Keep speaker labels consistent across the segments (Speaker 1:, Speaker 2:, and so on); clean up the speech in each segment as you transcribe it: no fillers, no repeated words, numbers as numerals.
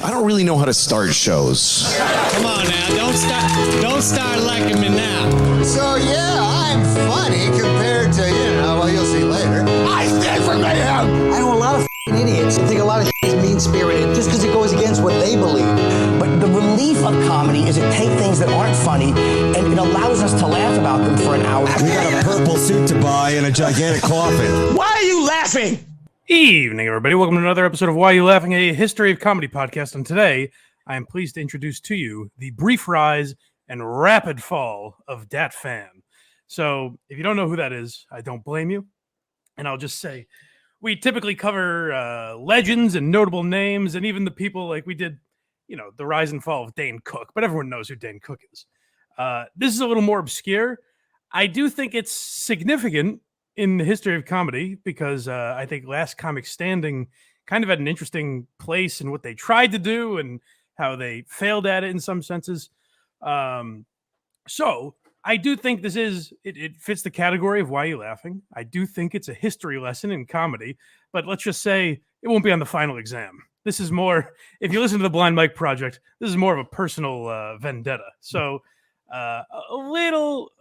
Speaker 1: I don't really know how to start shows.
Speaker 2: Come on now, don't start liking me now.
Speaker 3: So yeah, I'm funny compared to, well, you'll see later. I stand for mayhem!
Speaker 4: I know a lot of idiots who think a lot of is mean-spirited just because it goes against what they believe. But the relief of comedy is it takes things that aren't funny and it allows us to laugh about them for an hour.
Speaker 5: We got a purple suit to buy and a gigantic coffin.
Speaker 4: Why are you laughing?
Speaker 6: Evening, everybody. Welcome to another episode of Why You Laughing, a history of comedy podcast. And today, I am pleased to introduce to you the brief rise and rapid fall of Dat Phan. So, if you don't know who that is, I don't blame you. And I'll just say, we typically cover legends and notable names, and even the people like we did, the rise and fall of Dane Cook. But everyone knows who Dane Cook is. This is a little more obscure. I do think it's significant in the history of comedy because I think Last Comic Standing kind of had an interesting place in what they tried to do and how they failed at it in some senses. So I do think this is, it fits the category of Why You Laughing. I do think it's a history lesson in comedy, but let's just say it won't be on the final exam. This is more, if you listen to the Blind Mike Project, this is more of a personal vendetta. So a little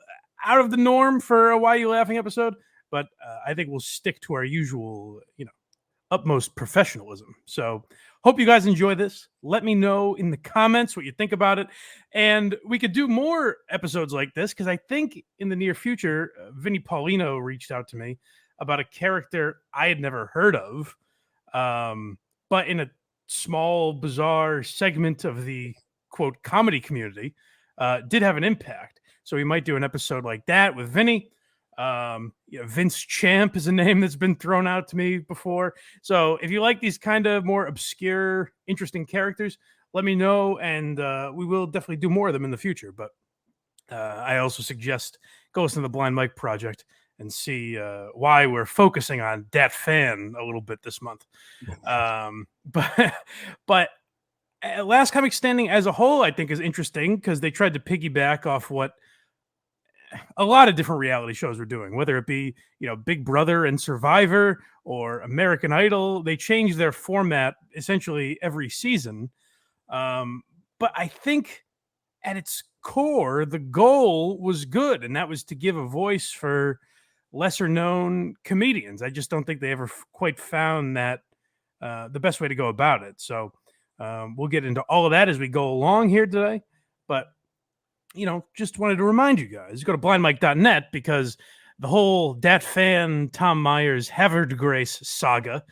Speaker 6: out of the norm for a Why You Laughing episode, but I think we'll stick to our usual, utmost professionalism. So hope you guys enjoy this. Let me know in the comments what you think about it. And we could do more episodes like this because I think in the near future, Vinny Paulino reached out to me about a character I had never heard of, but in a small, bizarre segment of the, quote, comedy community, did have an impact. So we might do an episode like that with Vinny. Vince Champ is a name that's been thrown out to me before. So if you like these kind of more obscure, interesting characters, let me know, and we will definitely do more of them in the future. But I also suggest go listen to the Blind Mike Project and see why we're focusing on Dat Phan a little bit this month. But Last Comic Standing as a whole, I think, is interesting because they tried to piggyback off what a lot of different reality shows were doing, whether it be, Big Brother and Survivor or American Idol. They changed their format essentially every season. But I think at its core, the goal was good, and that was to give a voice for lesser known comedians. I just don't think they ever quite found that the best way to go about it. So we'll get into all of that as we go along here today. But just wanted to remind you guys, go to blindmike.net because the whole Dat Phan, Tom Myers, Havard Grace saga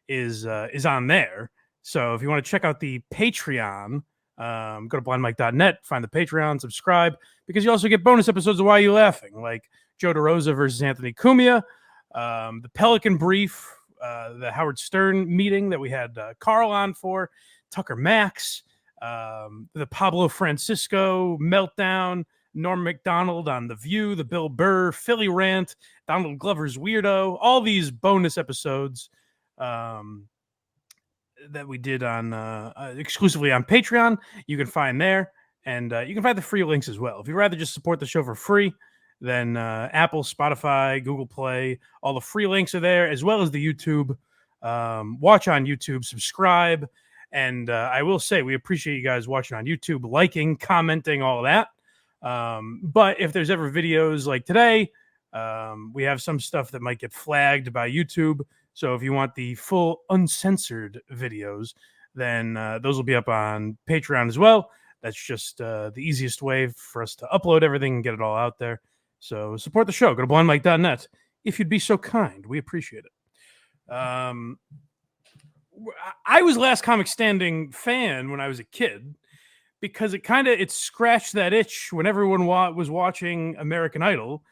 Speaker 6: is on there. So if you want to check out the Patreon, go to blindmike.net, find the Patreon, subscribe, because you also get bonus episodes of Why You Laughing, like Joe DeRosa versus Anthony Cumia, the Pelican Brief, the Howard Stern meeting that we had Carl on for, Tucker Max, the Pablo Francisco meltdown, Norm Macdonald on The View, the Bill Burr Philly rant, Donald Glover's Weirdo, all these bonus episodes that we did on exclusively on Patreon. You can find there, and you can find the free links as well. If you'd rather just support the show for free, then Apple, Spotify, Google Play, all the free links are there, as well as the YouTube. Watch on YouTube, subscribe. And I will say, we appreciate you guys watching on YouTube, liking, commenting, all of that. But if there's ever videos like today, we have some stuff that might get flagged by YouTube. So if you want the full uncensored videos, then those will be up on Patreon as well. That's just the easiest way for us to upload everything and get it all out there. So support the show. Go to blindmike.net if you'd be so kind. We appreciate it. I was Last Comic Standing fan when I was a kid because it scratched that itch when everyone was watching American Idol.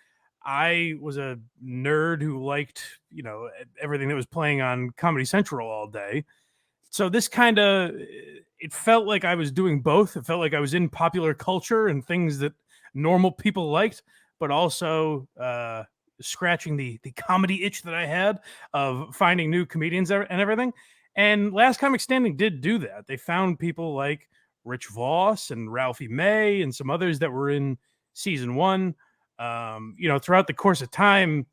Speaker 6: I was a nerd who liked, everything that was playing on Comedy Central all day. So this it felt like I was doing both. It felt like I was in popular culture and things that normal people liked, but also scratching the comedy itch that I had of finding new comedians and everything. And Last Comic Standing did do that. They found people like Rich Voss and Ralphie May and some others that were in season one. Throughout the course of time,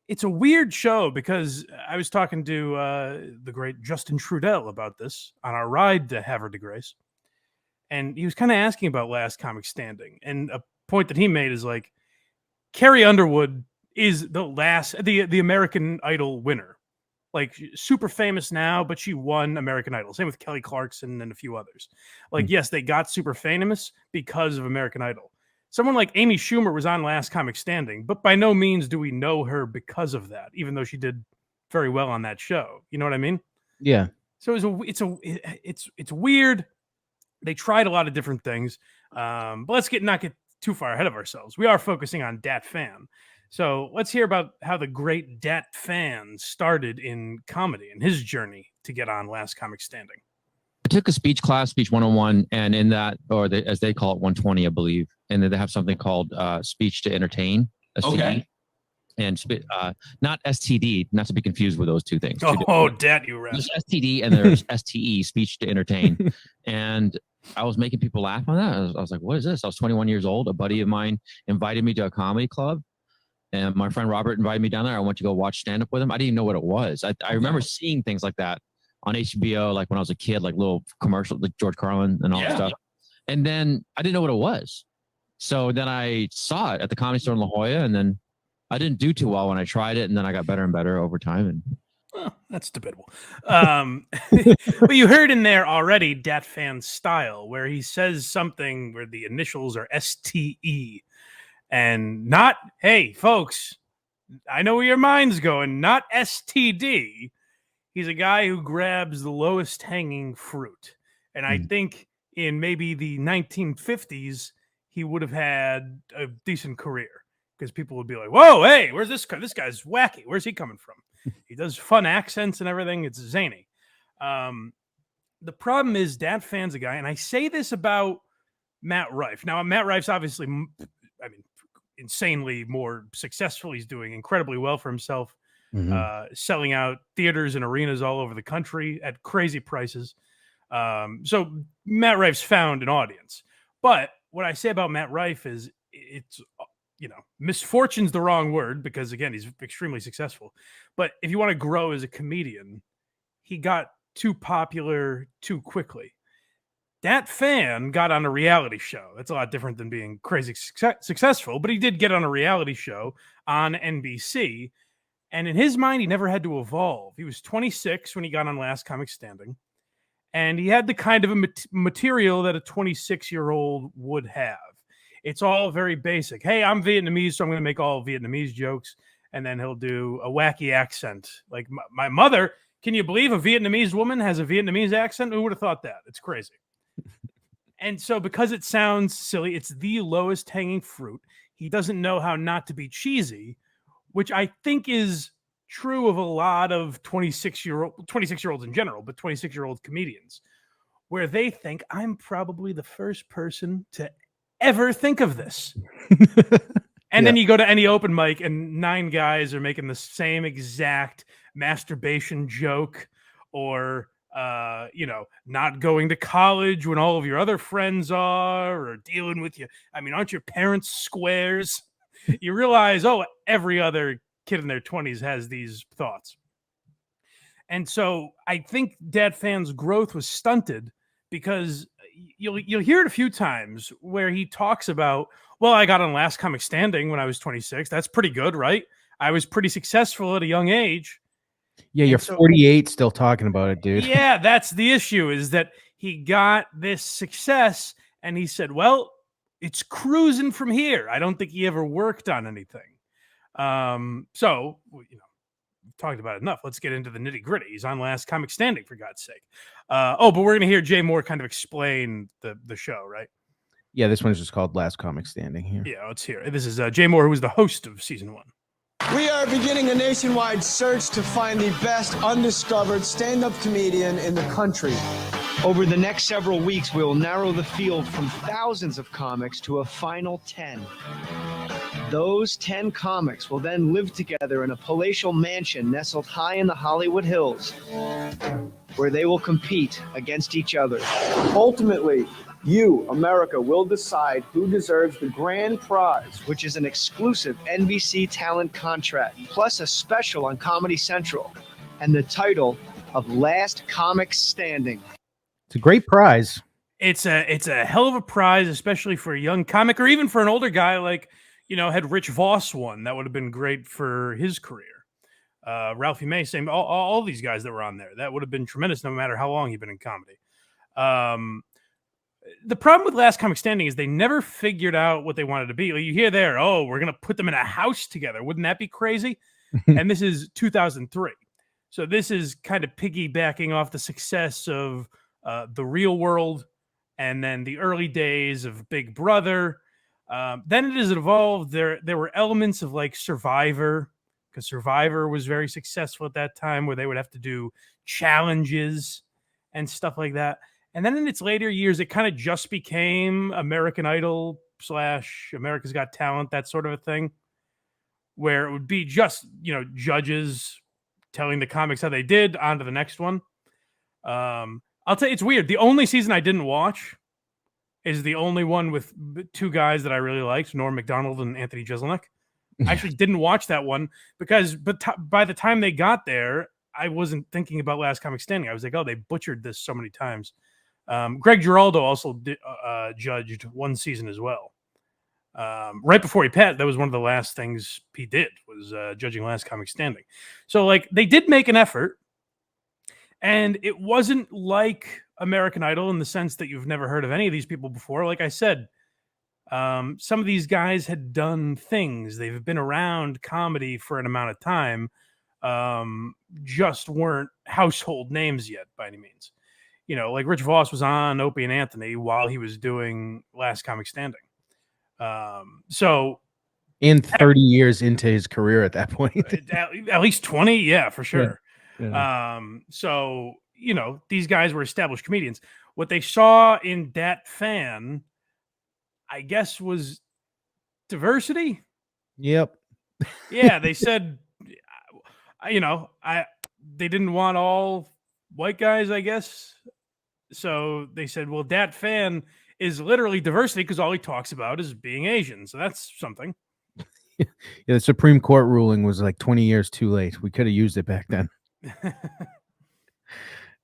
Speaker 6: it's a weird show because I was talking to the great Justin Trudell about this on our ride to Havre de Grace. And he was kind of asking about Last Comic Standing. And a point that he made is like, Carrie Underwood is the American Idol winner. Like, super famous now, but she won American Idol. Same with Kelly Clarkson and a few others. Like, yes, they got super famous because of American Idol. Someone like Amy Schumer was on Last Comic Standing, but by no means do we know her because of that, even though she did very well on that show. You know what I mean?
Speaker 7: Yeah.
Speaker 6: So it's weird. They tried a lot of different things, but let's not get too far ahead of ourselves. We are focusing on Dat Phan. So let's hear about how the great Dat Phan started in comedy and his journey to get on Last Comic Standing.
Speaker 7: I took a speech class, Speech 101, and in that, as they call it, 120, I believe, and then they have something called Speech to Entertain, STD,
Speaker 1: Okay.
Speaker 7: and not STD, not to be confused with those two things.
Speaker 6: Oh, Dat, you rap.
Speaker 7: There's STD and there's STE, Speech to Entertain, and I was making people laugh on that. I was like, what is this? I was 21 years old. A buddy of mine invited me to a comedy club, and my friend Robert invited me down there. I went to go watch stand-up with him. I didn't even know what it was. I remember seeing things like that on HBO, like when I was a kid, like little commercials, like George Carlin and all that stuff. And then I didn't know what it was. So then I saw it at the Comedy Store in La Jolla, and then I didn't do too well when I tried it, and then I got better and better over time. And
Speaker 6: that's debatable. But you heard in there already Dat Phan's style, where he says something where the initials are STE, and not, hey, folks, I know where your mind's going, not STD. He's a guy who grabs the lowest hanging fruit. And I think in maybe the 1950s, he would have had a decent career because people would be like, whoa, hey, where's this guy? This guy's wacky. Where's he coming from? He does fun accents and everything. It's zany. The problem is Dat Phan's a guy, and I say this about Matt Rife. Now, Matt Rife's obviously, insanely more successful. He's doing incredibly well for himself. Selling out theaters and arenas all over the country at crazy prices. So Matt Rife's found an audience. But what I say about Matt Rife is it's, misfortune's the wrong word because, again, he's extremely successful. But if you want to grow as a comedian, he got too popular too quickly. Dat Phan got on a reality show. That's a lot different than being crazy successful, but he did get on a reality show on NBC. And in his mind, he never had to evolve. He was 26 when he got on Last Comic Standing. And he had the kind of a material that a 26-year-old would have. It's all very basic. Hey, I'm Vietnamese, so I'm going to make all Vietnamese jokes. And then he'll do a wacky accent. Like my mother, can you believe a Vietnamese woman has a Vietnamese accent? Who would have thought that? It's crazy. And so because it sounds silly, it's the lowest hanging fruit. He doesn't know how not to be cheesy, which I think is true of a lot of 26-year-olds in general, but 26-year-old comedians, where they think I'm probably the first person to ever think of this. And then you go to any open mic and 9 guys are making the same exact masturbation joke or, not going to college when all of your other friends are, or dealing with you. I mean, aren't your parents squares? You realize, every other kid in their 20s has these thoughts. And so I think Dat Phan's growth was stunted because you'll hear it a few times where he talks about, well, I got on Last Comic Standing when I was 26. That's pretty good, right? I was pretty successful at a young age.
Speaker 8: Yeah, you're 48 still talking about it, dude.
Speaker 6: Yeah, that's the issue, is that he got this success and he said, well, it's cruising from here. I don't think he ever worked on anything. So, we've talked about it enough. Let's get into the nitty gritty. He's on Last Comic Standing, for God's sake. But we're going to hear Jay Moore kind of explain the show, right?
Speaker 8: Yeah, this one's just called Last Comic Standing here.
Speaker 6: Yeah, let's hear it. This is Jay Moore, who is the host of season 1.
Speaker 9: We are beginning a nationwide search to find the best undiscovered stand-up comedian in the country. Over the next several weeks, we will narrow the field from thousands of comics to a final 10. Those 10 comics will then live together in a palatial mansion nestled high in the Hollywood Hills. where they will compete against each other. Ultimately, you, America, will decide who deserves the grand prize, which is an exclusive NBC talent contract, plus a special on Comedy Central, and the title of Last Comic Standing.
Speaker 8: It's a great prize.
Speaker 6: It's a hell of a prize, especially for a young comic, or even for an older guy like, had Rich Voss won. That would have been great for his career. Ralphie May, same. All these guys that were on there, that would have been tremendous, no matter how long you've been in comedy. The problem with Last Comic Standing is they never figured out what they wanted to be. Like you hear there, oh, we're going to put them in a house together. Wouldn't that be crazy? And this is 2003. So this is kind of piggybacking off the success of The Real World and then the early days of Big Brother. Then it has evolved. There were elements of like Survivor, because Survivor was very successful at that time, where they would have to do challenges and stuff like that. And then in its later years, it kind of just became American Idol / America's Got Talent, that sort of a thing, where it would be just, judges telling the comics how they did, on to the next one. I'll tell you, it's weird. The only season I didn't watch is the only one with two guys that I really liked, Norm Macdonald and Anthony Jeselnik. I actually didn't watch that one because by the time they got there, I wasn't thinking about Last Comic Standing. I was like, oh, they butchered this so many times. Greg Giraldo also judged one season as well. Right before he passed, that was one of the last things he did, was judging Last Comic Standing. So, like, they did make an effort, and it wasn't like American Idol in the sense that you've never heard of any of these people before. Like I said, some of these guys had done things. They've been around comedy for an amount of time, just weren't household names yet by any means. Like Rich Voss was on Opie and Anthony while he was doing Last Comic Standing. So
Speaker 8: in 30 years into his career at that point,
Speaker 6: at least 20. Yeah, for sure.
Speaker 8: Yeah.
Speaker 6: So, these guys were established comedians. What they saw in Dat Phan, I guess, was diversity.
Speaker 8: Yep.
Speaker 6: Yeah. They said, they didn't want all white guys, I guess. So they said, well, Dat Phan is literally diversity because all he talks about is being Asian. So that's something.
Speaker 8: Yeah, the Supreme Court ruling was like 20 years too late. We could have used it back then.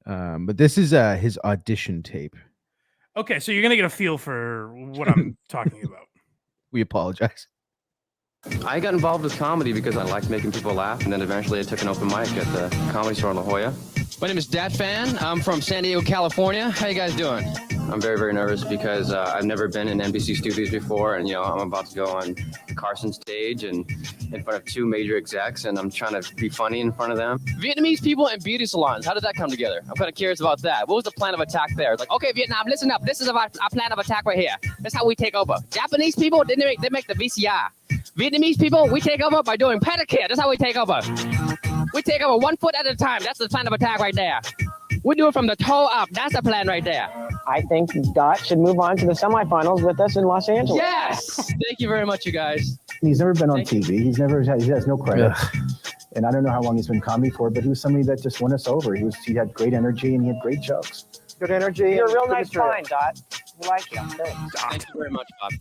Speaker 8: But this is his audition tape.
Speaker 6: Okay, so you're going to get a feel for what I'm talking about.
Speaker 8: We apologize.
Speaker 10: I got involved with comedy because I liked making people laugh, and then eventually I took an open mic at the Comedy Store in La Jolla.
Speaker 11: My name is Dat Phan. I'm from San Diego, California. How you guys doing?
Speaker 10: I'm very, very nervous because I've never been in NBC studios before, and I'm about to go on the Carson stage and in front of two major execs, and I'm trying to be funny in front of them.
Speaker 11: Vietnamese people and beauty salons. How did that come together? I'm kind of curious about that. What was the plan of attack there? It's like, okay, Vietnam, listen up. This is our plan of attack right here. That's how we take over. Japanese people, they make the VCR. Vietnamese people, we take over by doing pedicure. That's how we take over. We take over 1 foot at a time. That's the plan of attack right there. We do it from the toe up. That's the plan right there.
Speaker 12: I think Dot should move on to the semifinals with us in Los Angeles.
Speaker 11: Yes! Thank you very much, you guys.
Speaker 13: He's never been on TV. He has no credits. And I don't know how long he's been comedy for, but he was somebody that just won us over. He had great energy and he had great jokes.
Speaker 12: Good energy. You're a real nice find, Dot. We like you. Thanks.
Speaker 11: Thank you very much, Bob.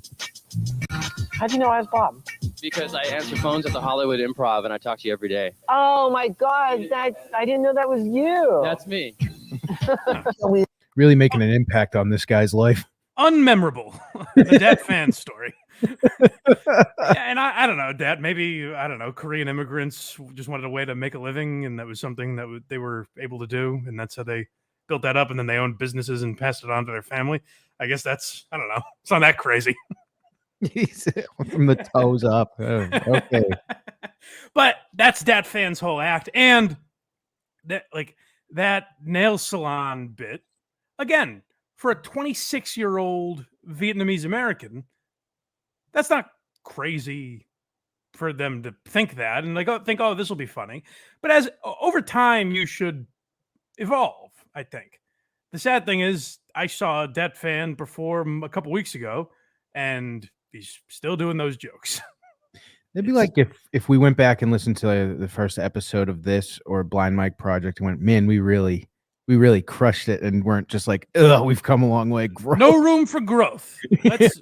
Speaker 12: How'd you know I was Bob?
Speaker 11: Because I answer phones at the Hollywood Improv and I talk to you every day.
Speaker 12: Oh my God, I didn't know that was you.
Speaker 11: That's me.
Speaker 8: Really making an impact on this guy's life.
Speaker 6: Unmemorable. The Dat Phan story. And I don't know, Dad. Maybe, I don't know, Korean immigrants just wanted a way to make a living, and that was something that they were able to do, and that's how they built that up, and then they owned businesses and passed it on to their family. I guess that's, I don't know. It's not that crazy.
Speaker 8: From the toes up. Oh, okay.
Speaker 6: But that's Dat Phan's whole act. And that nail salon bit, again, for a 26-year-old Vietnamese American, that's not crazy for them to think that and think, oh, this will be funny. But as over time, you should evolve, I think. The sad thing is, I saw Dat Phan perform a couple weeks ago, and he's still doing those jokes.
Speaker 8: It'd be like if we went back and listened to the first episode of this or Blind Mike Project and went, man, we really we really crushed it and weren't just like, ugh, we've come a long way. Gross.
Speaker 6: No room for growth. Let's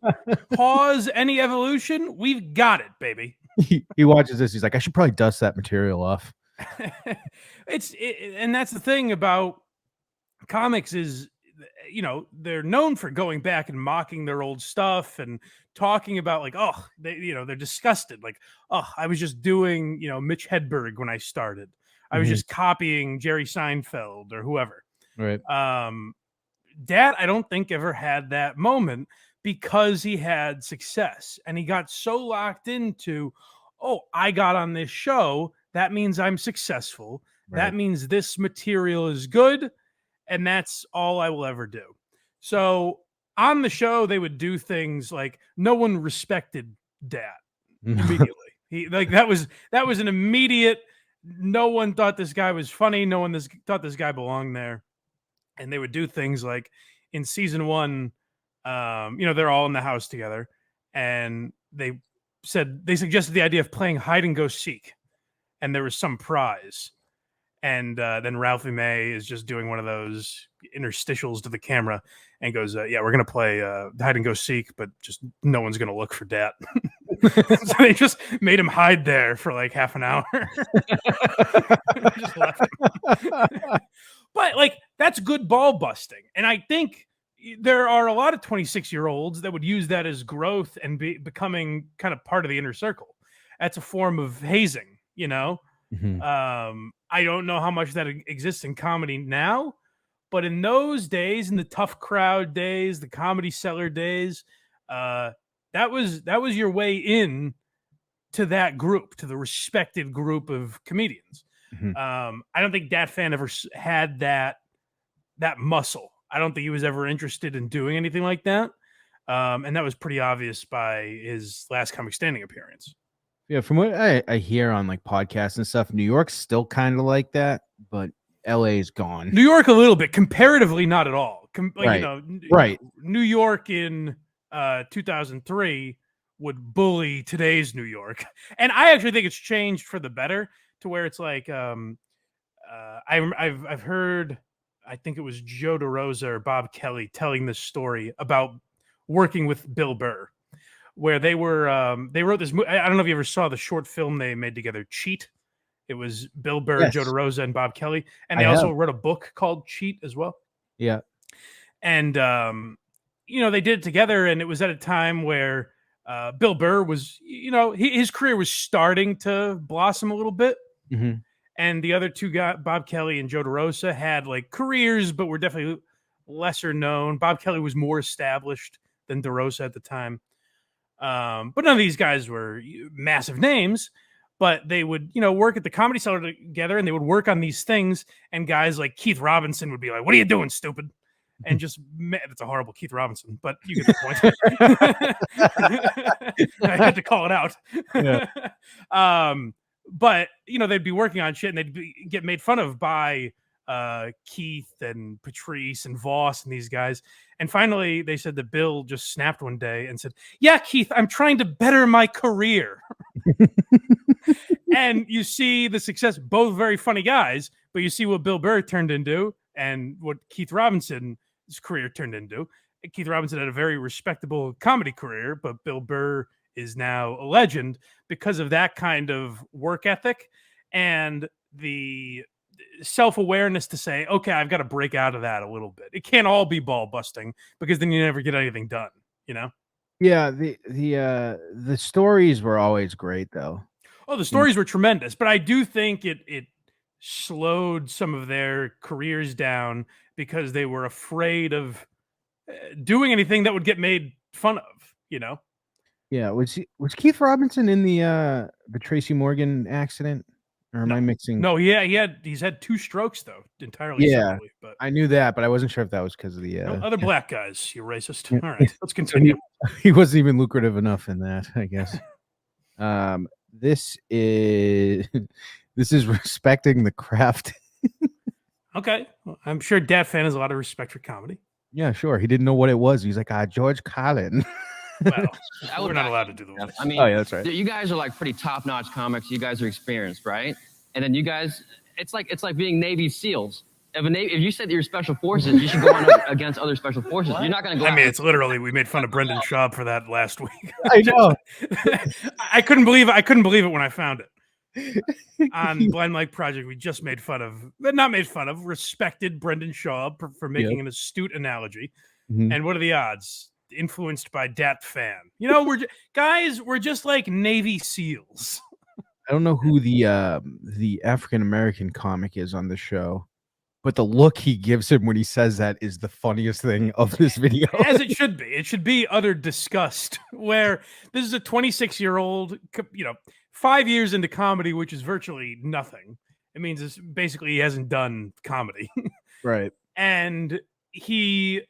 Speaker 6: pause any evolution. We've got it, baby.
Speaker 8: He watches this. He's like, I should probably dust that material off.
Speaker 6: And that's the thing about comics is, they're known for going back and mocking their old stuff and talking about like, oh, they're disgusted. Like, oh, I was just doing, Mitch Hedberg when I started. I was just copying Jerry Seinfeld or whoever.
Speaker 8: Right.
Speaker 6: Dat, I don't think ever had that moment because he had success and he got so locked into, oh, I got on this show. That means I'm successful. Right. That means this material is good. And that's all I will ever do. So on the show, they would do things like no one respected Dat immediately. That was an immediate. No one thought this guy was funny. No one thought this guy belonged there. And they would do things like in season 1, they're all in the house together, and they suggested the idea of playing hide and go seek, and there was some prize. And then Ralphie May is just doing one of those interstitials to the camera and goes, yeah, we're going to play hide and go seek, but just no one's going to look for Dat. So they just made him hide there for like half an hour. Just left him. But like, that's good ball busting. And I think there are a lot of 26-year-olds that would use that as growth and becoming kind of part of the inner circle. That's a form of hazing, I don't know how much that exists in comedy now, but in those days, in the tough crowd days, the comedy cellar days, that was your way in to that group, to the respected group of comedians. I don't think Dat Phan ever had that muscle. I don't think he was ever interested in doing anything like that. And that was pretty obvious by his last Comic Standing appearance.
Speaker 8: Yeah, from what I hear on like podcasts and stuff, New York's still kind of like that, but LA's gone.
Speaker 6: New York a little bit, comparatively not at all.
Speaker 8: Right.
Speaker 6: New York in 2003 would bully today's New York, and I actually think it's changed for the better to where it's like I've heard, I think it was Joe DeRosa or Bob Kelly telling this story about working with Bill Burr, where they wrote this. I don't know if you ever saw the short film they made together, Cheat. It was Bill Burr, yes, Joe DeRosa, and Bob Kelly, and they also wrote a book called Cheat as well.
Speaker 8: Yeah,
Speaker 6: and they did it together, and it was at a time where Bill Burr was, his career was starting to blossom a little bit, and the other two guys, Bob Kelly and Joe DeRosa, had like careers, but were definitely lesser known. Bob Kelly was more established than DeRosa at the time. But none of these guys were massive names, but they would, work at the Comedy Cellar together, and they would work on these things. And guys like Keith Robinson would be like, "What are you doing, stupid?" And just, that's a horrible Keith Robinson, but you get the point. I had to call it out. Yeah. But, they'd be working on shit, and they'd get made fun of by Keith and Patrice and Voss and these guys. And finally, they said that Bill just snapped one day and said, "Yeah, Keith, I'm trying to better my career." And you see the success, both very funny guys, but you see what Bill Burr turned into and what Keith Robinson's career turned into. Keith Robinson had a very respectable comedy career, but Bill Burr is now a legend because of that kind of work ethic and the self-awareness to say, okay, I've got to break out of that a little bit. It can't all be ball busting, because then you never get anything done,
Speaker 8: Yeah, the stories were always great though.
Speaker 6: Oh, the stories were tremendous, but I do think it slowed some of their careers down because they were afraid of doing anything that would get made fun of,
Speaker 8: Yeah, was Keith Robinson in the Tracy Morgan accident? Or am I mixing?
Speaker 6: No, he's had 2 strokes though, entirely separately. But
Speaker 8: I knew that, but I wasn't sure if that was because of the
Speaker 6: other black guys. You racist. All right, let's continue.
Speaker 8: He wasn't even lucrative enough in that, I guess. This is respecting the craft.
Speaker 6: Okay, well, I'm sure Dat Phan has a lot of respect for comedy.
Speaker 8: Yeah, sure. He didn't know what it was. He's like, George Carlin.
Speaker 6: Well, we're not allowed to do the voice.
Speaker 11: I mean,
Speaker 8: oh yeah, that's right.
Speaker 11: You guys are like pretty top-notch comics. You guys are experienced, right? And then you guys, it's like being Navy SEALs. If you said you're special forces, you should go on against other special forces. You're not going to go.
Speaker 6: I mean, it's literally we made fun of Brendan Schaub for that last week.
Speaker 8: I know.
Speaker 6: I couldn't believe it when I found it. On Blind Mike Project, we just made fun of, but not made fun of, respected Brendan Schaub for making an astute analogy. And what are the odds? Influenced by Dat Phan. You know, we're just like Navy SEALs.
Speaker 8: I don't know who the African American comic is on the show, but the look he gives him when he says that is the funniest thing of this video.
Speaker 6: As it should be. It should be utter disgust. Where this is a 26-year-old, 5 years into comedy, which is virtually nothing. It means it's basically he hasn't done comedy.
Speaker 8: Right.
Speaker 6: And he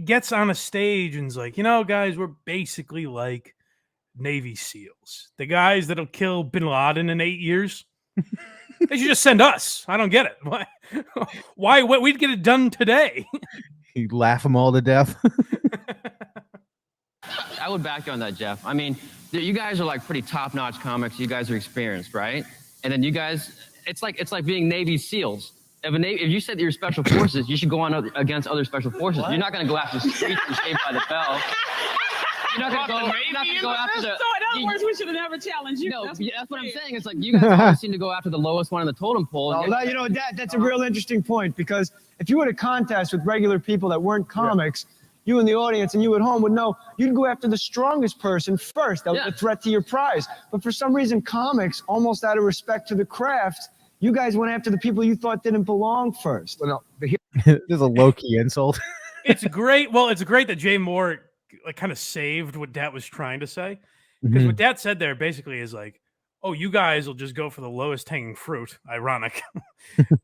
Speaker 6: gets on a stage and's like, guys, we're basically like Navy SEALs. The guys that'll kill Bin Laden in 8 years. They should just send us. I don't get it. Why? We'd get it done today.
Speaker 8: You laugh them all to death.
Speaker 11: I would back you on that, Jeff. I mean, you guys are like pretty top-notch comics. You guys are experienced, right? And then you guys, it's like being Navy SEALs. If you said you're special forces, you should go on against other special forces. You're not going to go after Streets and Saved by the Bell. You're not going to go after the.
Speaker 14: So in other words, we should have never challenged you.
Speaker 11: No, that's what I'm saying. It's like you guys always seem to go after the lowest one on the totem pole.
Speaker 9: Well, that's a real interesting point, because if you were to contest with regular people that weren't comics, you in the audience and you at home would know you'd go after the strongest person first. That was a threat to your prize. But for some reason, comics, almost out of respect to the craft, you guys went after the people you thought didn't belong first.
Speaker 8: Well, no, this is a low-key insult.
Speaker 6: It's great. Well, it's great that Jay Moore kind of saved what Dat was trying to say. Because what Dat said there basically is like, oh, you guys will just go for the lowest hanging fruit. Ironic.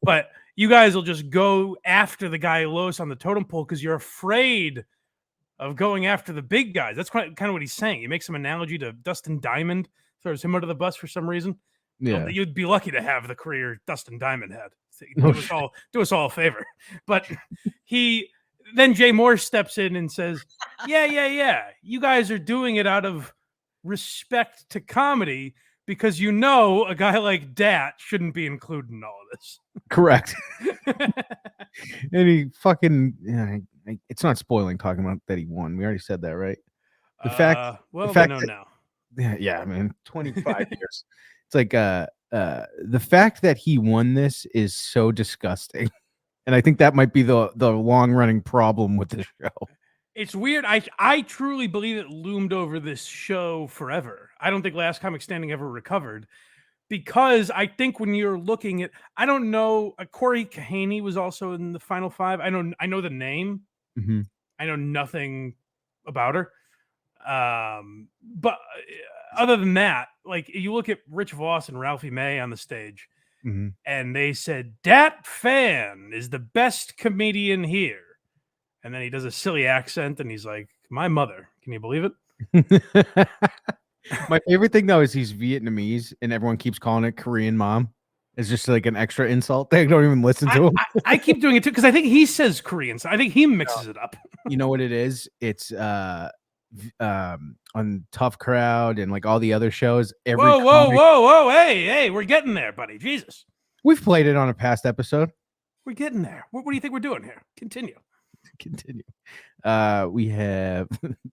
Speaker 6: But you guys will just go after the guy lowest on the totem pole because you're afraid of going after the big guys. That's kind of what he's saying. He makes some analogy to Dustin Diamond, throws him under the bus for some reason.
Speaker 8: Yeah.
Speaker 6: You'd be lucky to have the career Dustin Diamond had. Do us all a favor. But then Jay Moore steps in and says, yeah. You guys are doing it out of respect to comedy because a guy like Dat shouldn't be included in all of this.
Speaker 8: Correct. And he fucking, it's not spoiling talking about that he won. We already said that, right? The fact
Speaker 6: now.
Speaker 8: Yeah, I mean, 25 years. It's like the fact that he won this is so disgusting. And I think that might be the long-running problem with this show.
Speaker 6: It's weird. I truly believe it loomed over this show forever. I don't think Last Comic Standing ever recovered, because I think when you're looking at, I don't know, Corey Kahaney was also in the Final Five. I know the name.
Speaker 8: Mm-hmm.
Speaker 6: I know nothing about her. But other than that, like you look at Rich Voss and Ralphie May on the stage, and they said Dat Phan is the best comedian here. And then he does a silly accent and he's like, my mother. Can you believe it?
Speaker 8: My favorite thing, though, is he's Vietnamese and everyone keeps calling it Korean mom. It's just like an extra insult. They don't even listen to him.
Speaker 6: I keep doing it, too, because I think he says Korean. So I think he mixes it up.
Speaker 8: You know what it is? It's on Tough Crowd and like all the other shows.
Speaker 6: Whoa. Hey, we're getting there, buddy. Jesus.
Speaker 8: We've played it on a past episode.
Speaker 6: We're getting there. What do you think we're doing here? Continue.
Speaker 8: We have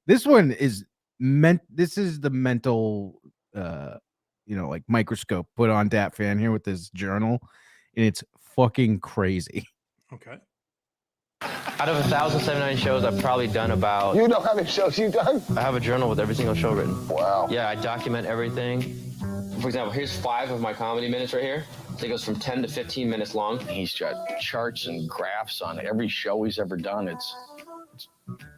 Speaker 8: this one is this is the mental like microscope put on Dat Phan here with this journal, and it's fucking crazy.
Speaker 6: Okay.
Speaker 10: Out of 1,079 shows, I've probably done about.
Speaker 3: You know how many shows you've done?
Speaker 10: I have a journal with every single show written.
Speaker 3: Wow.
Speaker 10: Yeah, I document everything. For example, here's 5 of my comedy minutes right here. So it goes from 10 to 15 minutes long.
Speaker 15: He's got charts and graphs on every show he's ever done. It's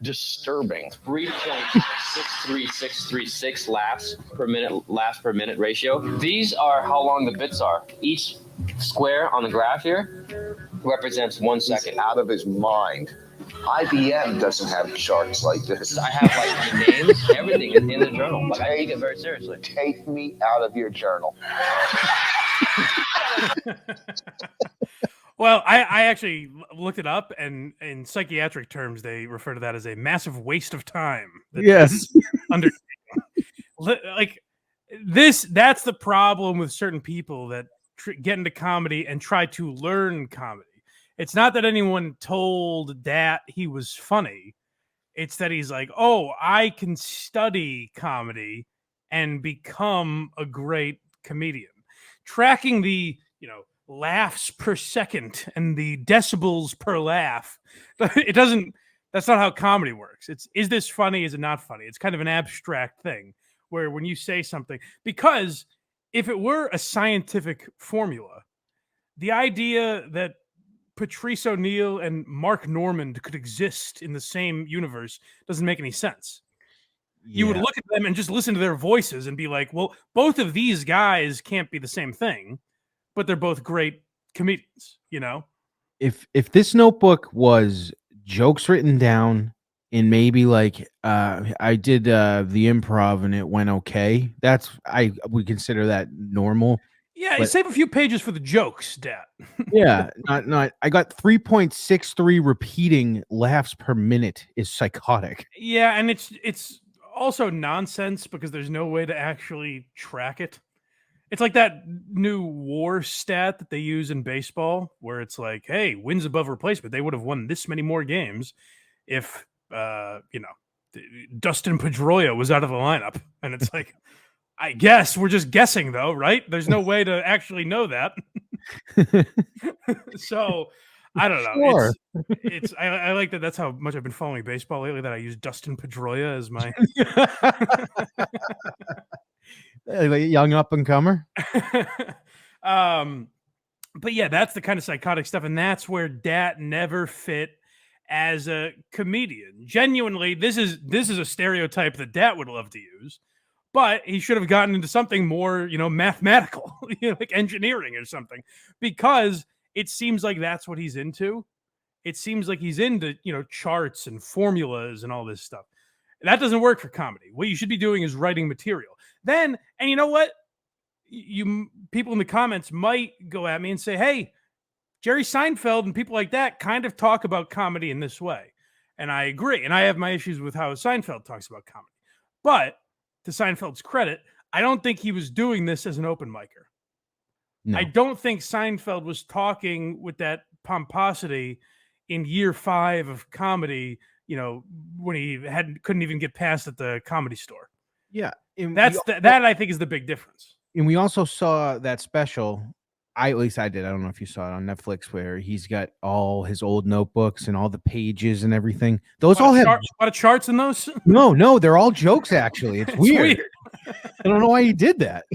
Speaker 15: disturbing.
Speaker 10: 3.63636 laughs per minute ratio. These are how long the bits are. Each square on the graph here represents 1 second.
Speaker 3: He's out of his mind. IBM doesn't have charts like this.
Speaker 10: I have like my names, everything in the journal. Like I take it very seriously.
Speaker 3: Take me out of your journal.
Speaker 6: Well, I actually looked it up, and in psychiatric terms, they refer to that as a massive waste of time.
Speaker 8: Yes.
Speaker 6: Like this, that's the problem with certain people that get into comedy and try to learn comedy. It's not that anyone told Dat he was funny. It's that he's like, oh, I can study comedy and become a great comedian. Tracking the, laughs per second and the decibels per laugh. It doesn't, that's not how comedy works. Is this funny? Is it not funny? It's kind of an abstract thing where when you say something, because if it were a scientific formula, the idea that Patrice O'Neill and Mark Normand could exist in the same universe doesn't make any sense. You would look at them and just listen to their voices and be like, well, both of these guys can't be the same thing, but they're both great comedians,
Speaker 8: If this notebook was jokes written down in maybe like I did the improv and it went okay, I would consider that normal.
Speaker 6: Yeah,
Speaker 8: But-
Speaker 6: save a few pages for the jokes, Dat.
Speaker 8: Yeah, not. I got 3.63 repeating laughs per minute is psychotic.
Speaker 6: Yeah, and it's also nonsense because there's no way to actually track it. It's like that new WAR stat that they use in baseball where it's like, hey, wins above replacement. They would have won this many more games if, Dustin Pedroia was out of the lineup. And it's like, I guess we're just guessing though, right? There's no way to actually know that. So I don't know.
Speaker 8: Sure.
Speaker 6: I like that. That's how much I've been following baseball lately, that I use Dustin Pedroia as my
Speaker 8: Like young up and comer.
Speaker 6: But yeah, that's the kind of psychotic stuff, and that's where Dat never fit as a comedian. Genuinely, this is a stereotype that Dat would love to use, but he should have gotten into something more, mathematical, like engineering or something, because it seems like that's what he's into. It seems like he's into, charts and formulas and all this stuff. That doesn't work for comedy. What you should be doing is writing material. Then, and you know what? You people in the comments might go at me and say, hey, Jerry Seinfeld and people like that kind of talk about comedy in this way. And I agree. And I have my issues with how Seinfeld talks about comedy. But to Seinfeld's credit, I don't think he was doing this as an open micer.
Speaker 8: No.
Speaker 6: I don't think Seinfeld was talking with that pomposity in year 5 of comedy, when he couldn't even get past at the Comedy Store.
Speaker 8: Yeah.
Speaker 6: That I think is the big difference.
Speaker 8: And we also saw that special. At least I did. I don't know if you saw it on Netflix, where he's got all his old notebooks and all the pages and everything. Those all have
Speaker 6: a lot of charts in those.
Speaker 8: No, they're all jokes. Actually, it's weird. I don't know why he did that.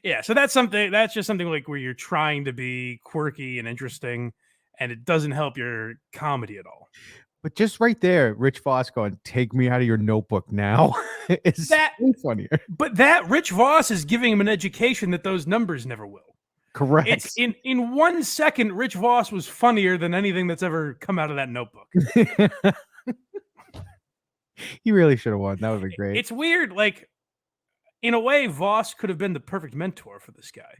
Speaker 6: Yeah, so that's just something like where you're trying to be quirky and interesting, and it doesn't help your comedy at all.
Speaker 8: But just right there, Rich Voss going, "Take me out of your notebook now." It's so funnier.
Speaker 6: But that Rich Voss is giving him an education that those numbers never will.
Speaker 8: Correct.
Speaker 6: It's in 1 second, Rich Voss was funnier than anything that's ever come out of that notebook.
Speaker 8: He really should have won. That would be great.
Speaker 6: It's weird. Like, in a way, Voss could have been the perfect mentor for this guy.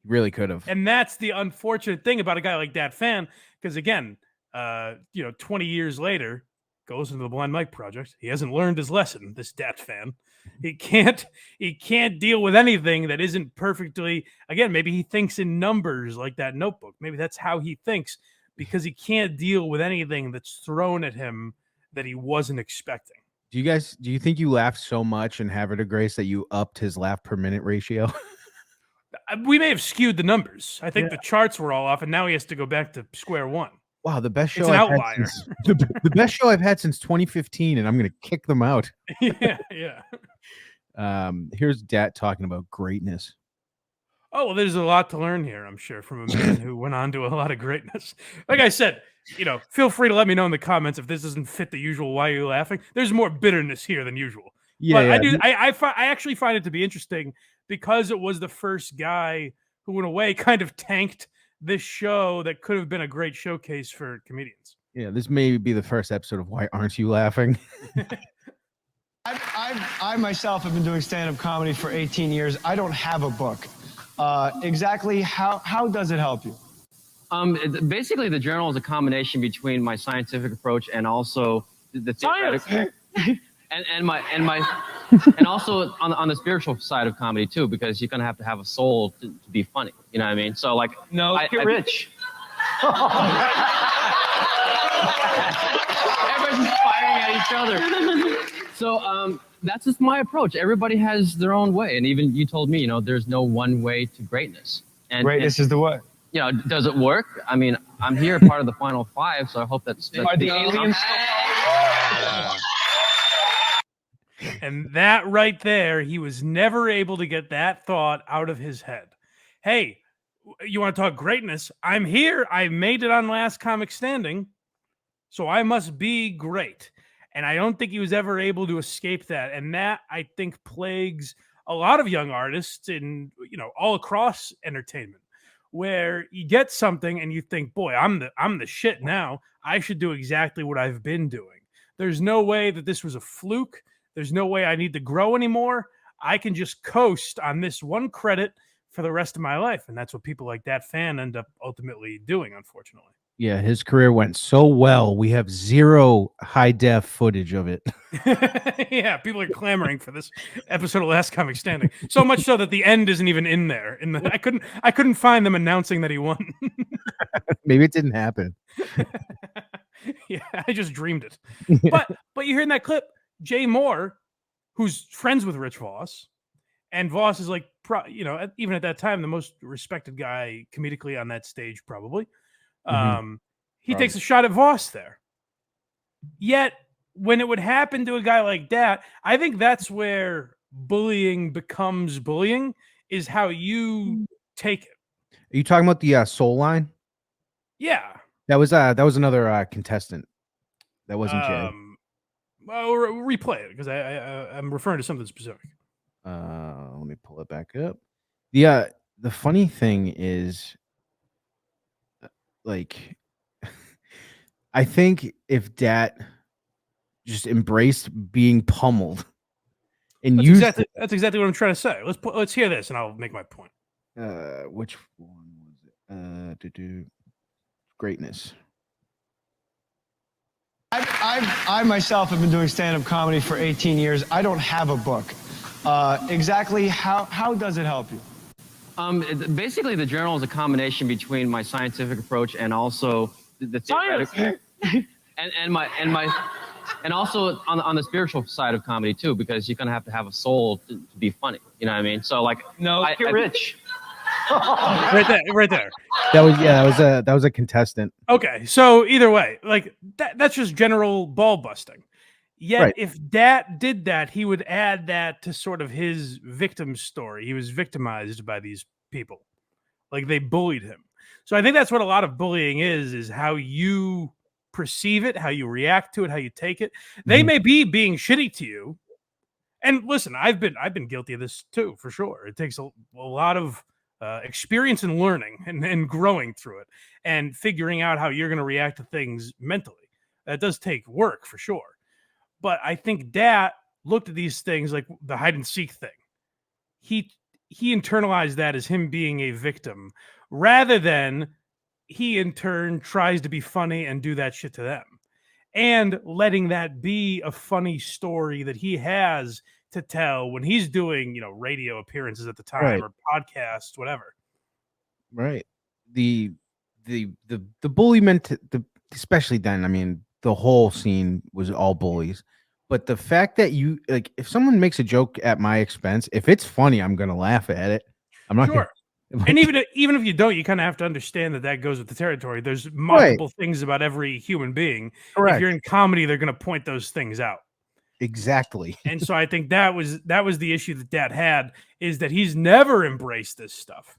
Speaker 8: Really could have.
Speaker 6: And that's the unfortunate thing about a guy like Dat Phan, because again, 20 years later, goes into the Blind Mike Project. He hasn't learned his lesson, this Dat Phan. He can't deal with anything that isn't perfectly, again, maybe he thinks in numbers like that notebook. Maybe that's how he thinks, because he can't deal with anything that's thrown at him that he wasn't expecting.
Speaker 8: Do you think you laughed so much in Havre de Grace that you upped his laugh per minute ratio?
Speaker 6: We may have skewed the numbers. I think the charts were all off, and now he has to go back to square one.
Speaker 8: Wow, the best show
Speaker 6: It's an
Speaker 8: I've
Speaker 6: outlier.
Speaker 8: had since, the best show I've had since 2015, and I'm going to kick them out.
Speaker 6: Yeah.
Speaker 8: Here's Dat talking about greatness.
Speaker 6: Oh, well, there's a lot to learn here, I'm sure, from a man who went on to a lot of greatness. Like I said, feel free to let me know in the comments if this doesn't fit the usual "why are you laughing." There's more bitterness here than usual.
Speaker 8: Yeah,
Speaker 6: but I actually find it to be interesting because it was the first guy who, in a way, kind of tanked this show that could have been a great showcase for comedians.
Speaker 8: Yeah, this may be the first episode of Why Aren't You Laughing?
Speaker 9: I myself have been doing stand-up comedy for 18 years. I don't have a book. Exactly how does it help you?
Speaker 10: Basically, the journal is a combination between my scientific approach and also the theoretical, and also on the spiritual side of comedy too, because you're gonna have to have a soul to be funny. You know what I mean? So like,
Speaker 9: Get rich.
Speaker 11: Everybody's just firing at each other. So that's just my approach. Everybody has their own way, and even you told me, there's no one way to greatness. And
Speaker 9: Greatness is the way.
Speaker 11: Does it work? I mean, I'm here part of the final five, so I hope that's
Speaker 9: Are the aliens
Speaker 6: And that right there, he was never able to get that thought out of his head. Hey, you want to talk greatness? I'm here. I made it on Last Comic Standing, so I must be great. And I don't think he was ever able to escape that. And that, I think, plagues a lot of young artists in, all across entertainment, where you get something and you think, boy, I'm the shit now. I should do exactly what I've been doing. There's no way that this was a fluke. There's no way I need to grow anymore. I can just coast on this one credit for the rest of my life. And that's what people like Dat Phan end up ultimately doing, unfortunately.
Speaker 8: Yeah, his career went so well. We have zero high def footage of it.
Speaker 6: Yeah, people are clamoring for this episode of Last Comic Standing. So much so that the end isn't even in there. I couldn't find them announcing that he won.
Speaker 8: Maybe it didn't happen.
Speaker 6: Yeah, I just dreamed it. But you hear in that clip, Jay Moore, who's friends with Rich Voss, and Voss is like, even at that time, the most respected guy comedically on that stage, probably. He takes a shot at Voss there. Yet, when it would happen to a guy like that, I think that's where bullying becomes bullying, is how you take it.
Speaker 8: Are you talking about the Soul Line?
Speaker 6: Yeah.
Speaker 8: That was another contestant. That wasn't Jay.
Speaker 6: Well, replay it because I'm referring to something specific.
Speaker 8: Let me pull it back up. The funny thing is, like, I think if Dat just embraced being pummeled and
Speaker 6: that's exactly what I'm trying to say. Let's hear this and I'll make my point.
Speaker 8: Which one was it? To do greatness.
Speaker 9: I myself have been doing stand-up comedy for 18 years. I don't have a book. Exactly how does it help you?
Speaker 11: Basically, the journal is a combination between my scientific approach and also the theoretical, and also on the spiritual side of comedy too, because you're gonna have to have a soul to be funny. You know what I mean? So like,
Speaker 9: get rich.
Speaker 6: right there.
Speaker 8: That was a contestant.
Speaker 6: Okay, so either way, like that's just general ball busting. Yet,
Speaker 8: Right.
Speaker 6: if Dat did that, he would add that to sort of his victim story. He was victimized by these people, like they bullied him. So I think that's what a lot of bullying is how you perceive it, how you react to it, how you take it. They may be being shitty to you, and listen, I've been guilty of this too, for sure. It takes a lot of experience and learning and growing through it and figuring out how you're going to react to things mentally. That does take work for sure. But I think Dat looked at these things like the hide and seek thing. He internalized that as him being a victim rather than he in turn tries to be funny and do that shit to them. And letting that be a funny story that he has to tell when he's doing, radio appearances at the time or podcasts, whatever.
Speaker 8: Right. The bully meant especially then, I mean, the whole scene was all bullies. But the fact that you like, if someone makes a joke at my expense, if it's funny, I'm gonna laugh at it. I'm not
Speaker 6: sure. And even if you don't, you kind of have to understand that goes with the territory. There's multiple things about every human being.
Speaker 8: Correct.
Speaker 6: If you're in comedy, they're going to point those things out.
Speaker 8: Exactly.
Speaker 6: And so I think that was the issue that Dat had, is that he's never embraced this stuff.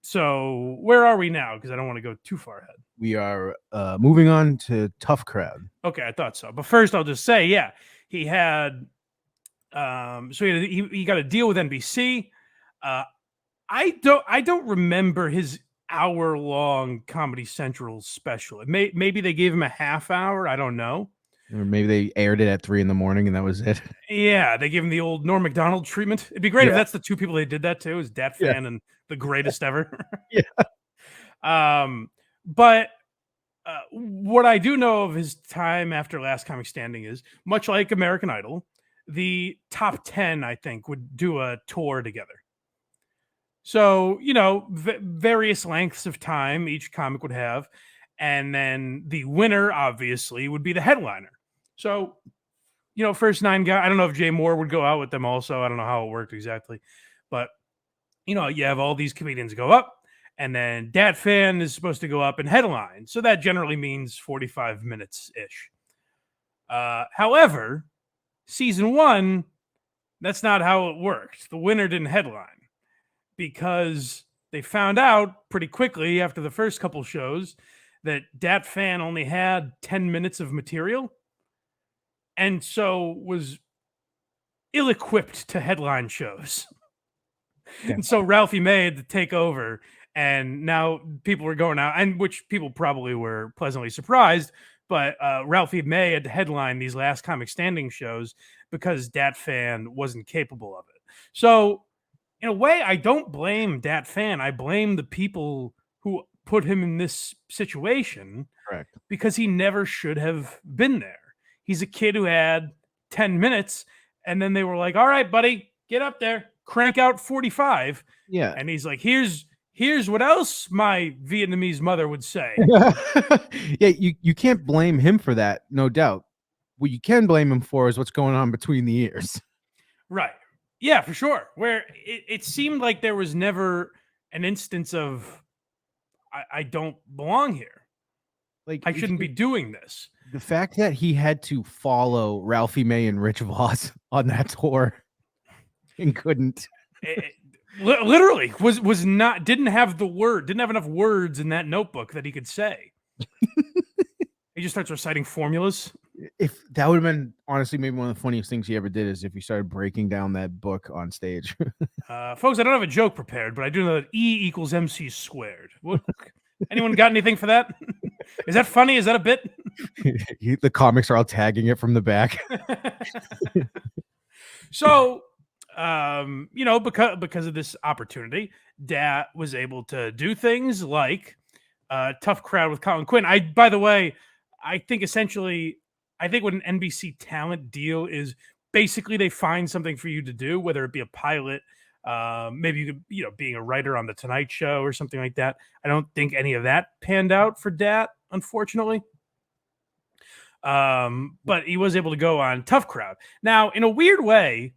Speaker 6: So where are we now? Because I don't want to go too far ahead.
Speaker 8: We are moving on to Tough Crowd.
Speaker 6: Okay, I thought so. But first, I'll just say, yeah, he had. So he got a deal with NBC. I don't remember his hour-long Comedy Central special. Maybe they gave him a half hour. I don't know.
Speaker 8: Or maybe they aired it at 3 a.m. and that was it.
Speaker 6: Yeah, they gave him the old Norm Macdonald treatment. It'd be great if that's the two people they did that to, is Dat Phan and the greatest ever. But what I do know of his time after Last Comic Standing is, much like American Idol, the top 10, I think, would do a tour together. So, you know, various lengths of time each comic would have. And then the winner, obviously, would be the headliner. So, you know, first 9 guys, I don't know if Jay Moore would go out with them also. I don't know how it worked exactly. But, you know, you have all these comedians go up, and then Dat Phan is supposed to go up and headline. So that generally means 45 minutes-ish. However, season 1, that's not how it worked. The winner didn't headline because they found out pretty quickly after the first couple shows that Dat Phan only had 10 minutes of material and so was ill-equipped to headline shows. Yeah. And so Ralphie May had to take over, and now people were going out, and which people probably were pleasantly surprised, but Ralphie May had to headline these last comic standing shows because Dat Phan wasn't capable of it. So in a way, I don't blame Dat Phan. I blame the people who put him in this situation.
Speaker 8: Correct.
Speaker 6: Because he never should have been there. He's a kid who had 10 minutes, and then they were like, all right, buddy, get up there, crank out 45.
Speaker 8: Yeah.
Speaker 6: And he's like, here's what else my Vietnamese mother would say.
Speaker 8: Yeah, you can't blame him for that, no doubt. What you can blame him for is what's going on between the ears.
Speaker 6: Right. Yeah, for sure. Where it seemed like there was never an instance of, I don't belong here.
Speaker 8: Like,
Speaker 6: I shouldn't be doing this.
Speaker 8: The fact that he had to follow Ralphie May and Rich Voss on that tour and couldn't.
Speaker 6: Literally was not, didn't have enough words in that notebook that he could say. He just starts reciting formulas.
Speaker 8: If that would have been honestly maybe one of the funniest things he ever did is if he started breaking down that book on stage.
Speaker 6: Folks, I don't have a joke prepared, but I do know that E equals MC squared. Anyone got anything for that? Is that funny? Is that a bit?
Speaker 8: The comics are all tagging it from the back.
Speaker 6: So, you know, because of this opportunity, Dat was able to do things like Tough Crowd with Colin Quinn. By the way, I think what an NBC talent deal is, basically they find something for you to do, whether it be a pilot, maybe you could, you know, being a writer on the Tonight Show or something like that. I don't think any of that panned out for Dat, unfortunately. But he was able to go on Tough Crowd. Now, in a weird way,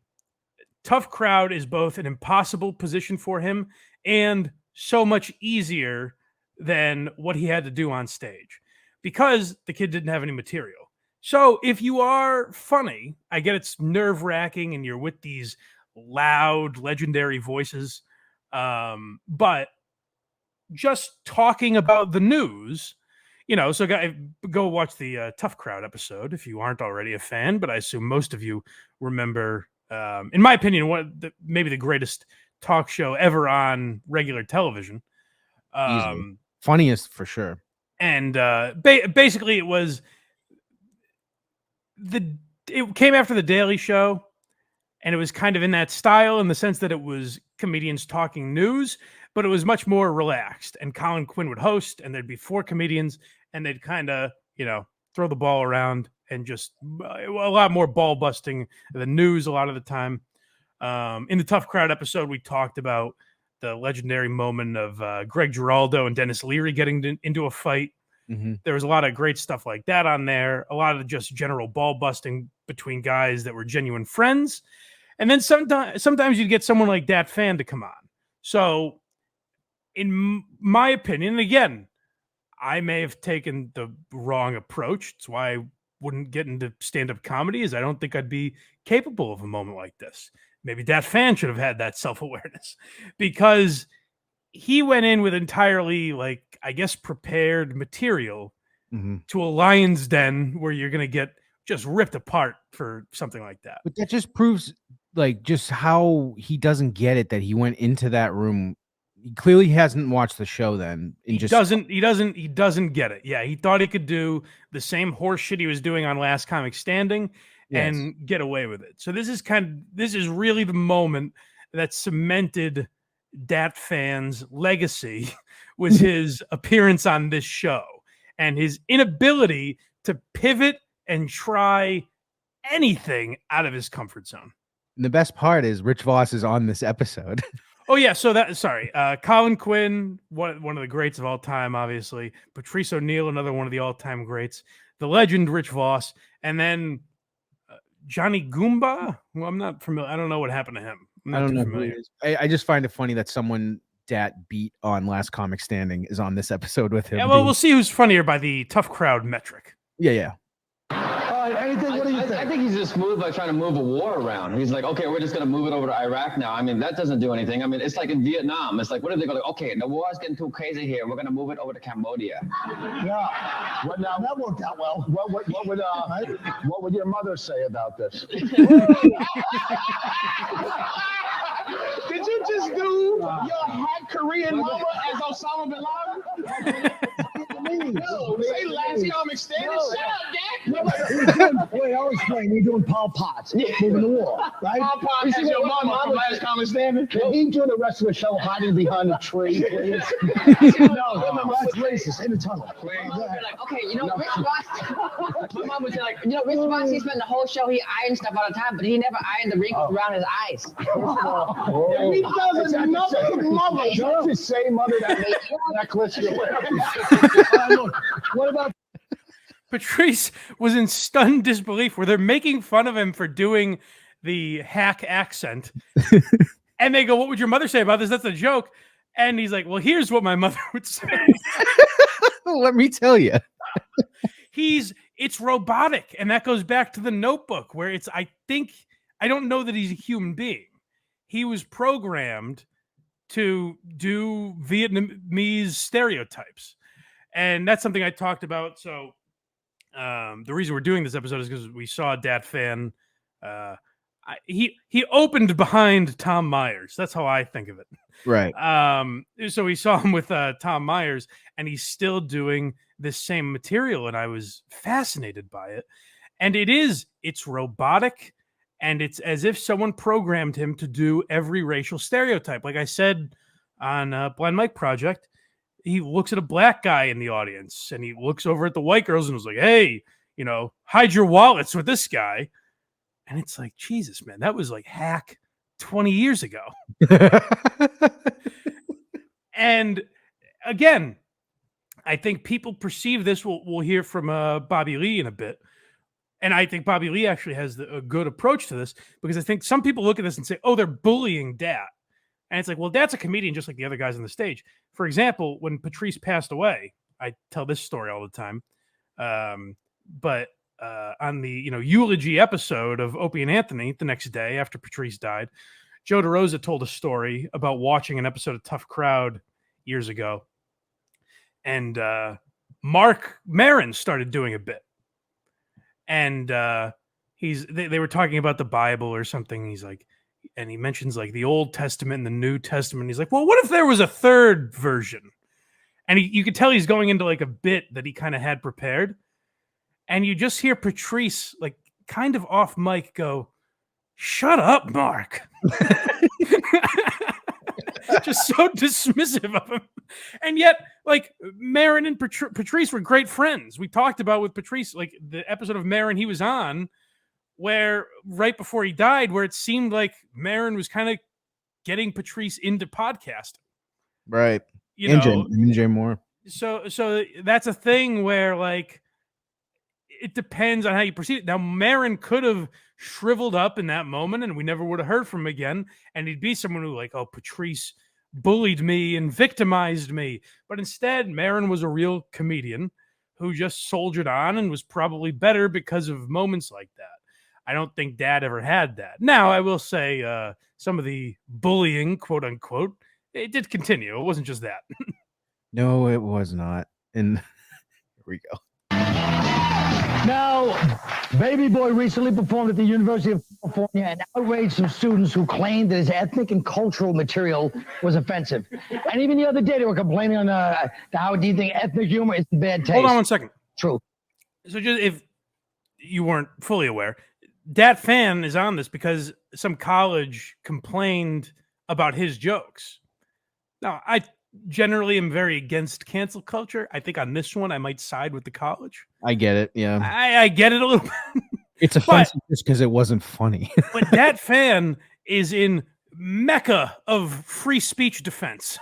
Speaker 6: Tough Crowd is both an impossible position for him and so much easier than what he had to do on stage because the kid didn't have any material. So if you are funny, I get it's nerve-wracking and you're with these loud, legendary voices. But just talking about the news, you know, so go watch the Tough Crowd episode if you aren't already a fan, but I assume most of you remember, in my opinion, maybe the greatest talk show ever on regular television.
Speaker 8: Funniest for sure.
Speaker 6: And basically it was it came after the Daily Show, and it was kind of in that style in the sense that it was comedians talking news, but it was much more relaxed. And Colin Quinn would host, and there'd be 4 comedians, and they'd kind of, you know, throw the ball around and just a lot more ball busting than news a lot of the time. In the Tough Crowd episode, we talked about the legendary moment of Greg Giraldo and Dennis Leary getting into a fight.
Speaker 8: Mm-hmm.
Speaker 6: There was a lot of great stuff like that on there. A lot of just general ball busting between guys that were genuine friends. And then sometimes you'd get someone like Dat Phan to come on. So in my opinion, again, I may have taken the wrong approach. That's why I wouldn't get into stand-up comedy, is I don't think I'd be capable of a moment like this. Maybe Dat Phan should have had that self-awareness, because he went in with entirely, like, I guess, prepared material to a lion's den where you're going to get just ripped apart for something like that.
Speaker 8: But that just proves, like, just how he doesn't get it that he went into that room. He clearly hasn't watched the show then.
Speaker 6: He doesn't get it. Yeah, he thought he could do the same horse shit he was doing on Last Comic Standing and get away with it. So this is really the moment that cemented Dat Phan's legacy was his appearance on this show and his inability to pivot and try anything out of his comfort zone.
Speaker 8: And the best part is Rich Voss is on this episode.
Speaker 6: Oh yeah, so Colin Quinn, one of the greats of all time, obviously. Patrice O'Neill, another one of the all-time greats. The legend Rich Voss, and then Johnny Goomba, who I'm not familiar. I don't know what happened to him. I'm
Speaker 8: I
Speaker 6: not
Speaker 8: don't
Speaker 6: too
Speaker 8: know.
Speaker 6: familiar.
Speaker 8: I just find it funny that someone Dat beat on Last Comic Standing is on this episode with him.
Speaker 6: Yeah, well, we'll see who's funnier by the tough crowd metric.
Speaker 8: Yeah.
Speaker 13: Anything? What do you think?
Speaker 10: I think he's just smooth by trying to move a war around. He's like, okay, we're just going to move it over to Iraq now. I mean, that doesn't do anything. I mean, it's like in Vietnam. It's like, what if they go like, okay, the war's getting too crazy here. We're going to move it over to Cambodia.
Speaker 13: Yeah. Well, now that worked out well. What would your mother say about this? Did you just do your hack Korean mama as Osama bin Laden? No, say Last Comic Standing. Shut up, Dad. Wait, I'll explain. We're doing Paul Potts, moving the war, right? Paul Potts as your mama from Last Comic Standing. Can he do the rest of the show hiding behind a tree, please? No, that's racist. In the tunnel.
Speaker 12: Like, okay, you know, Rich Voss. My mom was like, you know, Rich Voss, he spent the whole show, he ironed stuff all the time, but he never ironed the wrinkles around his eyes.
Speaker 13: He does another mother. That's the same mother that made that necklace you're wearing. Look, what about
Speaker 6: Patrice was in stunned disbelief where they're making fun of him for doing the hack accent. And they go, what would your mother say about this? That's a joke. And he's like, well, here's what my mother would say.
Speaker 8: Let me tell you.
Speaker 6: It's robotic. And that goes back to The Notebook where I don't know that he's a human being. He was programmed to do Vietnamese stereotypes. And that's something I talked about. So the reason we're doing this episode is because we saw Dat Phan. He opened behind Tom Myers. That's how I think of it.
Speaker 8: Right.
Speaker 6: So we saw him with Tom Myers, and he's still doing this same material, and I was fascinated by it. And it's robotic, and it's as if someone programmed him to do every racial stereotype. Like I said on Blind Mike Project, he looks at a black guy in the audience, and he looks over at the white girls and was like, hey, hide your wallets with this guy. And it's like, Jesus, man, that was like hack 20 years ago. And again, I think people perceive this. We'll hear from Bobby Lee in a bit. And I think Bobby Lee actually has a good approach to this because I think some people look at this and say, oh, they're bullying Dat. And it's like, well, Dat's a comedian just like the other guys on the stage. For example, when Patrice passed away, I tell this story all the time. But on the eulogy episode of Opie and Anthony the next day after Patrice died, Joe DeRosa told a story about watching an episode of Tough Crowd years ago. And Mark Maron started doing a bit. And they were talking about the Bible or something. He's like, and he mentions like the Old Testament and the New Testament. He's like, well, what if there was a third version? And you could tell he's going into like a bit that he kind of had prepared. And you just hear Patrice like kind of off mic go, shut up, Mark. Just so dismissive of him. And yet, like, Maron and Patrice were great friends. We talked about with Patrice, like the episode of Maron he was on, where right before he died, where it seemed like Maron was kind of getting Patrice into podcasting.
Speaker 8: Right. MJ Moore.
Speaker 6: So that's a thing where, like, it depends on how you perceive it. Now, Maron could have shriveled up in that moment and we never would have heard from him again. And he'd be someone who like, oh, Patrice bullied me and victimized me. But instead, Maron was a real comedian who just soldiered on and was probably better because of moments like that. I don't think Dad ever had that. Now, I will say some of the bullying, quote unquote, it did continue. It wasn't just that.
Speaker 8: No, it was not. And here we go.
Speaker 16: Now, Baby Boy recently performed at the University of California and outraged some students who claimed that his ethnic and cultural material was offensive. And even the other day, they were complaining on how do you think ethnic humor is in bad taste.
Speaker 6: Hold on one second.
Speaker 16: True.
Speaker 6: So just if you weren't fully aware, Dat Phan is on this because some college complained about his jokes. Now, I generally am very against cancel culture. I think on this one, I might side with the college.
Speaker 8: I get it. Yeah.
Speaker 6: I get it a little bit.
Speaker 8: It's offensive just because it wasn't funny.
Speaker 6: But Dat Phan is in mecca of free speech defense.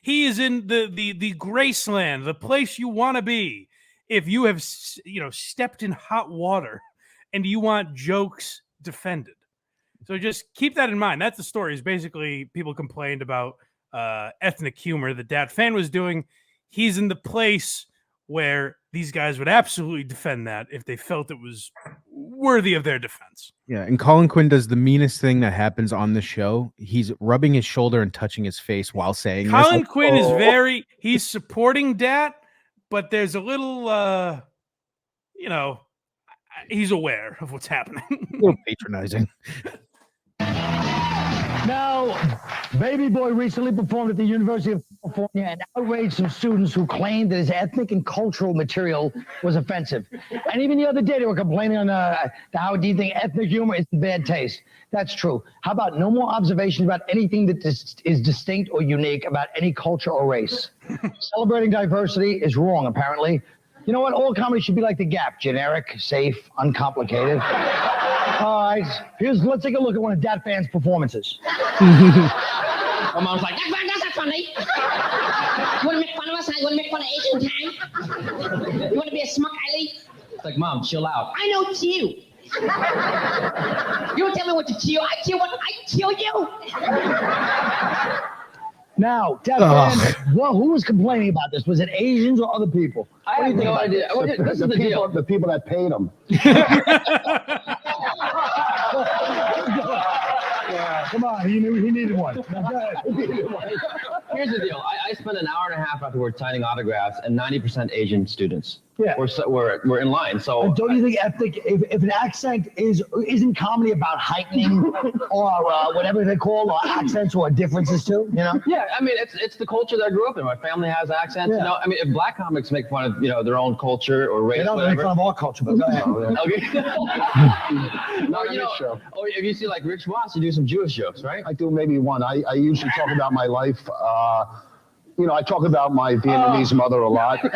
Speaker 6: He is in the Graceland, the place you want to be if you have stepped in hot water and you want jokes defended. So just keep that in mind. That's the story. Is basically people complained about ethnic humor that Dat Phan was doing. He's in the place where these guys would absolutely defend that if they felt it was worthy of their defense.
Speaker 8: Yeah, and Colin Quinn does the meanest thing that happens on the show. He's rubbing his shoulder and touching his face while saying
Speaker 6: Colin
Speaker 8: this.
Speaker 6: Quinn is he's supporting Dat, but there's a little, he's aware of what's happening.
Speaker 8: A little patronizing.
Speaker 16: Now, Baby Boy recently performed at the University of California and outraged some students who claimed that his ethnic and cultural material was offensive. And even the other day, they were complaining on the How Do You Think Ethnic Humor is in bad taste. That's true. How about no more observations about anything that is distinct or unique about any culture or race? Celebrating diversity is wrong, apparently. You know what? All comedy should be like The Gap. Generic, safe, uncomplicated. All right. Let's take a look at one of Dat Phan's performances.
Speaker 12: My mom's like, that's not funny. You want to make fun of us? You want to make fun of Asian time? You want to be a smuck alley?
Speaker 11: It's like, Mom, chill out.
Speaker 12: I know chew. You don't tell me what to chew. I chew you.
Speaker 16: Now, Dat Phan, who was complaining about this? Was it Asians or other people?
Speaker 11: I have no idea. This is the deal.
Speaker 13: The people that paid him.
Speaker 16: Come on, he needed one.
Speaker 11: Here's the deal. I spent an hour and a half afterwards signing autographs, and 90% Asian students were in line. So
Speaker 16: and don't you think ethnic, if an accent isn't comedy about heightening or whatever they call or accents or differences too? You know?
Speaker 11: Yeah, I mean it's the culture that I grew up in. My family has accents.
Speaker 16: Yeah.
Speaker 11: You know, I mean if black comics make fun of their own culture or race,
Speaker 16: They don't make fun of our culture, but go ahead.
Speaker 11: Okay. No, if you see like Rich Voss, you do some Jewish jokes, right?
Speaker 13: I do maybe one. I usually talk about my life. I talk about my Vietnamese mother a lot.
Speaker 11: But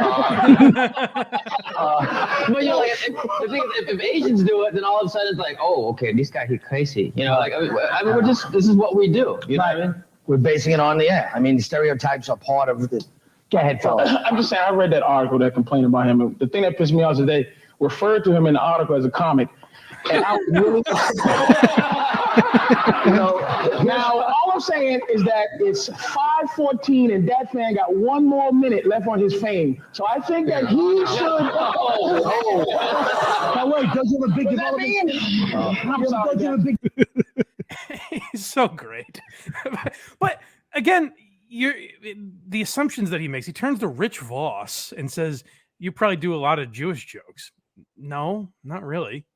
Speaker 11: the thing is, if Asians do it, then all of a sudden it's like, oh, okay, this guy, he's crazy. I mean, this is what we do. You know what I mean?
Speaker 16: We're basing it on the air. I mean, the stereotypes are part of the. Go ahead, fellas.
Speaker 17: I'm just saying, I read that article that complained about him. The thing that pissed me off is they referred to him in the article as a comic. And I was really. Now, all I'm saying is that it's 5:14 and Dat Phan got one more minute left on his fame. So I think that he should.
Speaker 16: Now wait, does he have a big development?
Speaker 17: I'm sorry.
Speaker 6: He's so great. But again, the assumptions that he makes, he turns to Rich Voss and says, you probably do a lot of Jewish jokes. No, not really.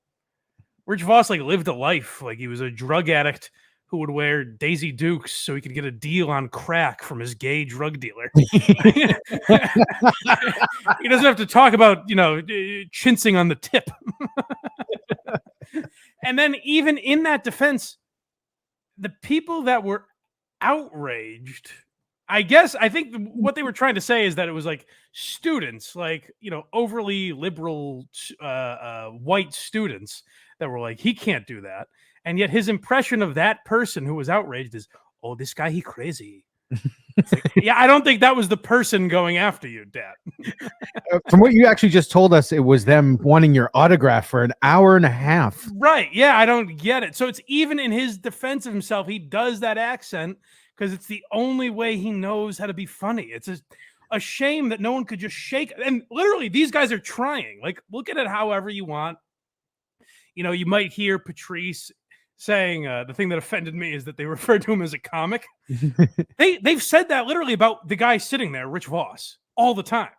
Speaker 6: Rich Voss lived a life. He was a drug addict who would wear Daisy Dukes so he could get a deal on crack from his gay drug dealer. He doesn't have to talk about, chincing on the tip. And then even in that defense, the people that were outraged, I think what they were trying to say is that it was students, overly liberal white students that were he can't do that. And yet his impression of that person who was outraged is, oh, this guy, he crazy. Yeah, I don't think that was the person going after you, Dad.
Speaker 8: From what you actually just told us, it was them wanting your autograph for an hour and a half.
Speaker 6: Right. Yeah, I don't get it. So it's even in his defense of himself, he does that accent because it's the only way he knows how to be funny. It's a shame that no one could just shake. And literally, these guys are trying. Look at it however you want. You might hear Patrice saying the thing that offended me is that they referred to him as a comic. They've said that literally about the guy sitting there, Rich Voss, all the time.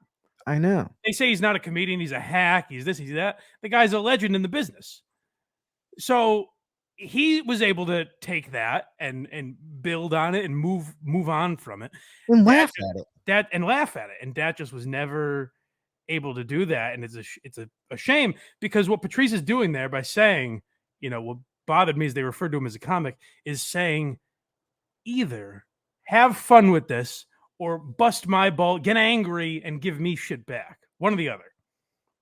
Speaker 8: I know.
Speaker 6: They say he's not a comedian, he's a hack, he's this, he's that. The guy's a legend in the business. So he was able to take that and build on it and move on from it.
Speaker 8: And laugh at it.
Speaker 6: And Dat just was never able to do that. And it's a shame because what Patrice is doing there by saying, what bothered me is they referred to him as a comic, is saying either have fun with this or bust my ball, get angry, and give me shit back. One or the other.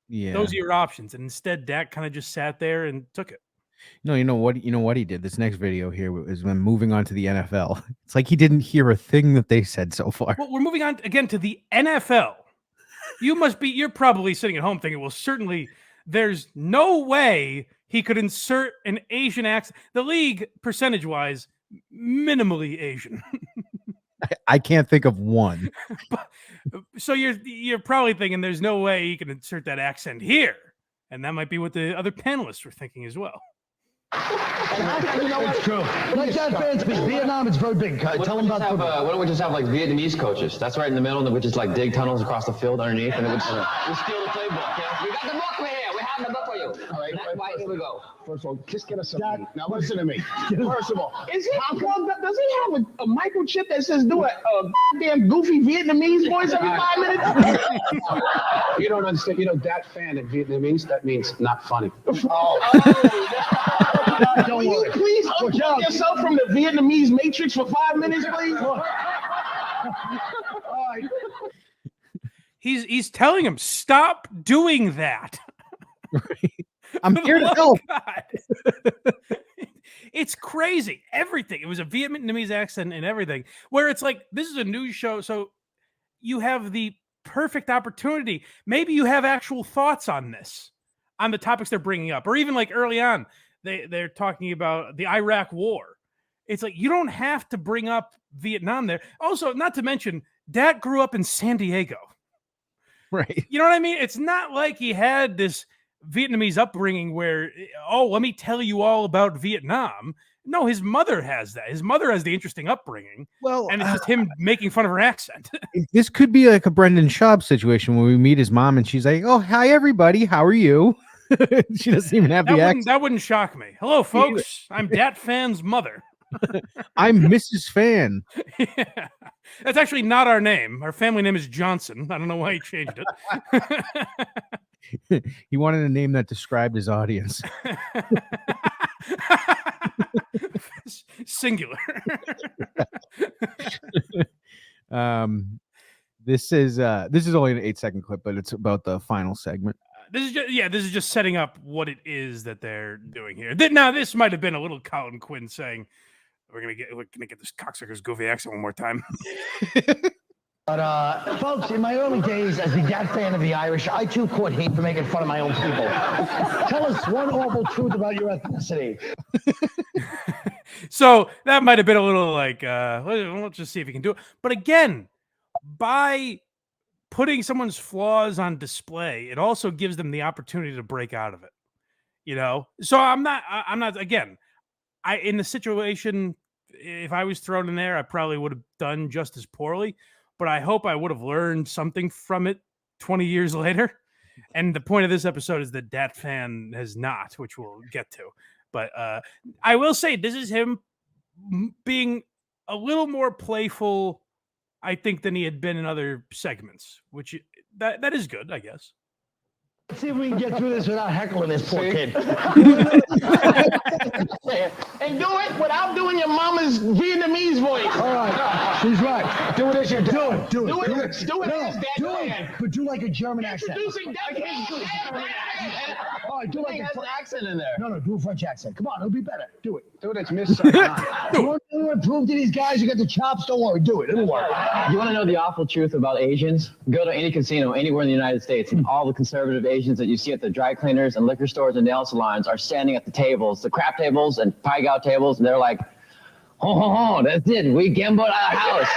Speaker 8: Yeah.
Speaker 6: Those are your options. And instead, Dak kind of just sat there and took it.
Speaker 8: No, you know what he did. This next video here is when moving on to the NFL. It's like he didn't hear a thing that they said so far.
Speaker 6: Well, we're moving on again to the NFL. You're probably sitting at home thinking, well, certainly there's no way he could insert an Asian accent. The league, percentage-wise, minimally Asian.
Speaker 8: I can't think of one.
Speaker 6: So you're probably thinking there's no way he can insert that accent here. And that might be what the other panelists were thinking as well.
Speaker 16: You know what? True. Let that fan speak. Vietnam is very big. Tell them about
Speaker 10: Why don't we just have like Vietnamese coaches? That's right in the middle, and we just like dig tunnels across the field underneath, and it would we steal the playbook. Yeah?
Speaker 12: We got the book right here. We have the book for you.
Speaker 17: All right,
Speaker 12: Here we go.
Speaker 17: First of all, just get us something. Now listen to me. First of all, does he have a microchip that says do a damn goofy Vietnamese voice every 5 minutes?
Speaker 13: You don't understand. You know, Dat Phan in Vietnamese, that means not funny.
Speaker 17: Will you please unplug yourself from the Vietnamese matrix for 5 minutes, please? All right.
Speaker 6: He's telling him, stop doing that.
Speaker 8: I'm here to help.
Speaker 6: It's crazy. Everything. It was a Vietnamese accent and everything. Where it's like, this is a news show, so you have the perfect opportunity. Maybe you have actual thoughts on this, on the topics they're bringing up, or even like early on, they're talking about the Iraq War. It's like, you don't have to bring up Vietnam there. Also, not to mention, Dad grew up in San Diego.
Speaker 8: Right.
Speaker 6: You know what I mean? It's not like he had this Vietnamese upbringing where, oh, let me tell you all about Vietnam. No, his mother has that. His mother has the interesting upbringing.
Speaker 8: Well,
Speaker 6: and it's just him making fun of her accent.
Speaker 8: This could be like a Brendan Schaub situation where we meet his mom and she's like, "Oh, hi everybody, how are you?" She doesn't even have the accent.
Speaker 6: That wouldn't shock me. Hello, folks. I'm Dat Phan's mother.
Speaker 8: I'm Mrs. Phan.
Speaker 6: Yeah. That's actually not our name. Our family name is Johnson. I don't know why he changed it.
Speaker 8: He wanted a name that described his audience.
Speaker 6: Singular.
Speaker 8: This is only an 8-second clip, but it's about the final segment.
Speaker 6: This is just setting up what it is that they're doing here. Now, this might have been a little Colin Quinn saying, we're gonna get this cocksucker's goofy accent one more time.
Speaker 16: But folks, in my early days as the Dat Phan of the Irish, I too caught hate for making fun of my own people. Tell us one awful truth about your ethnicity.
Speaker 6: So that might have been a little like, let's just see if he can do it. But again, by putting someone's flaws on display, it also gives them the opportunity to break out of it. You know? So I'm not again, in the situation, if I was thrown in there, I probably would have done just as poorly. But I hope I would have learned something from it 20 years later. And the point of this episode is that Dat Phan has not, which we'll get to. But I will say this is him being a little more playful, I think, than he had been in other segments, which that is good, I guess.
Speaker 16: Let's see if we can get through this without heckling this poor kid.
Speaker 17: And do it without doing your mama's Vietnamese voice.
Speaker 16: All right, she's right. Do it as your dad.
Speaker 17: Do it. Do it as
Speaker 16: Do it, but do like a German accent.
Speaker 17: Introducing Dat Phan.
Speaker 16: All right, do like
Speaker 10: He has an accent in there.
Speaker 16: No, do a French accent. Come on, it'll be better. Do it.
Speaker 17: Do it as Miss Saigon.
Speaker 16: You want to prove to these guys you got the chops? Don't worry, do it. It'll work.
Speaker 10: You want to know the awful truth about Asians? Go to any casino anywhere in the United States, and all the conservative Asians that you see at the dry cleaners and liquor stores and nail salons are standing at the tables, the crap tables and pie gow tables, and they're like, ho, ho, ho, that's it. We gambled our house.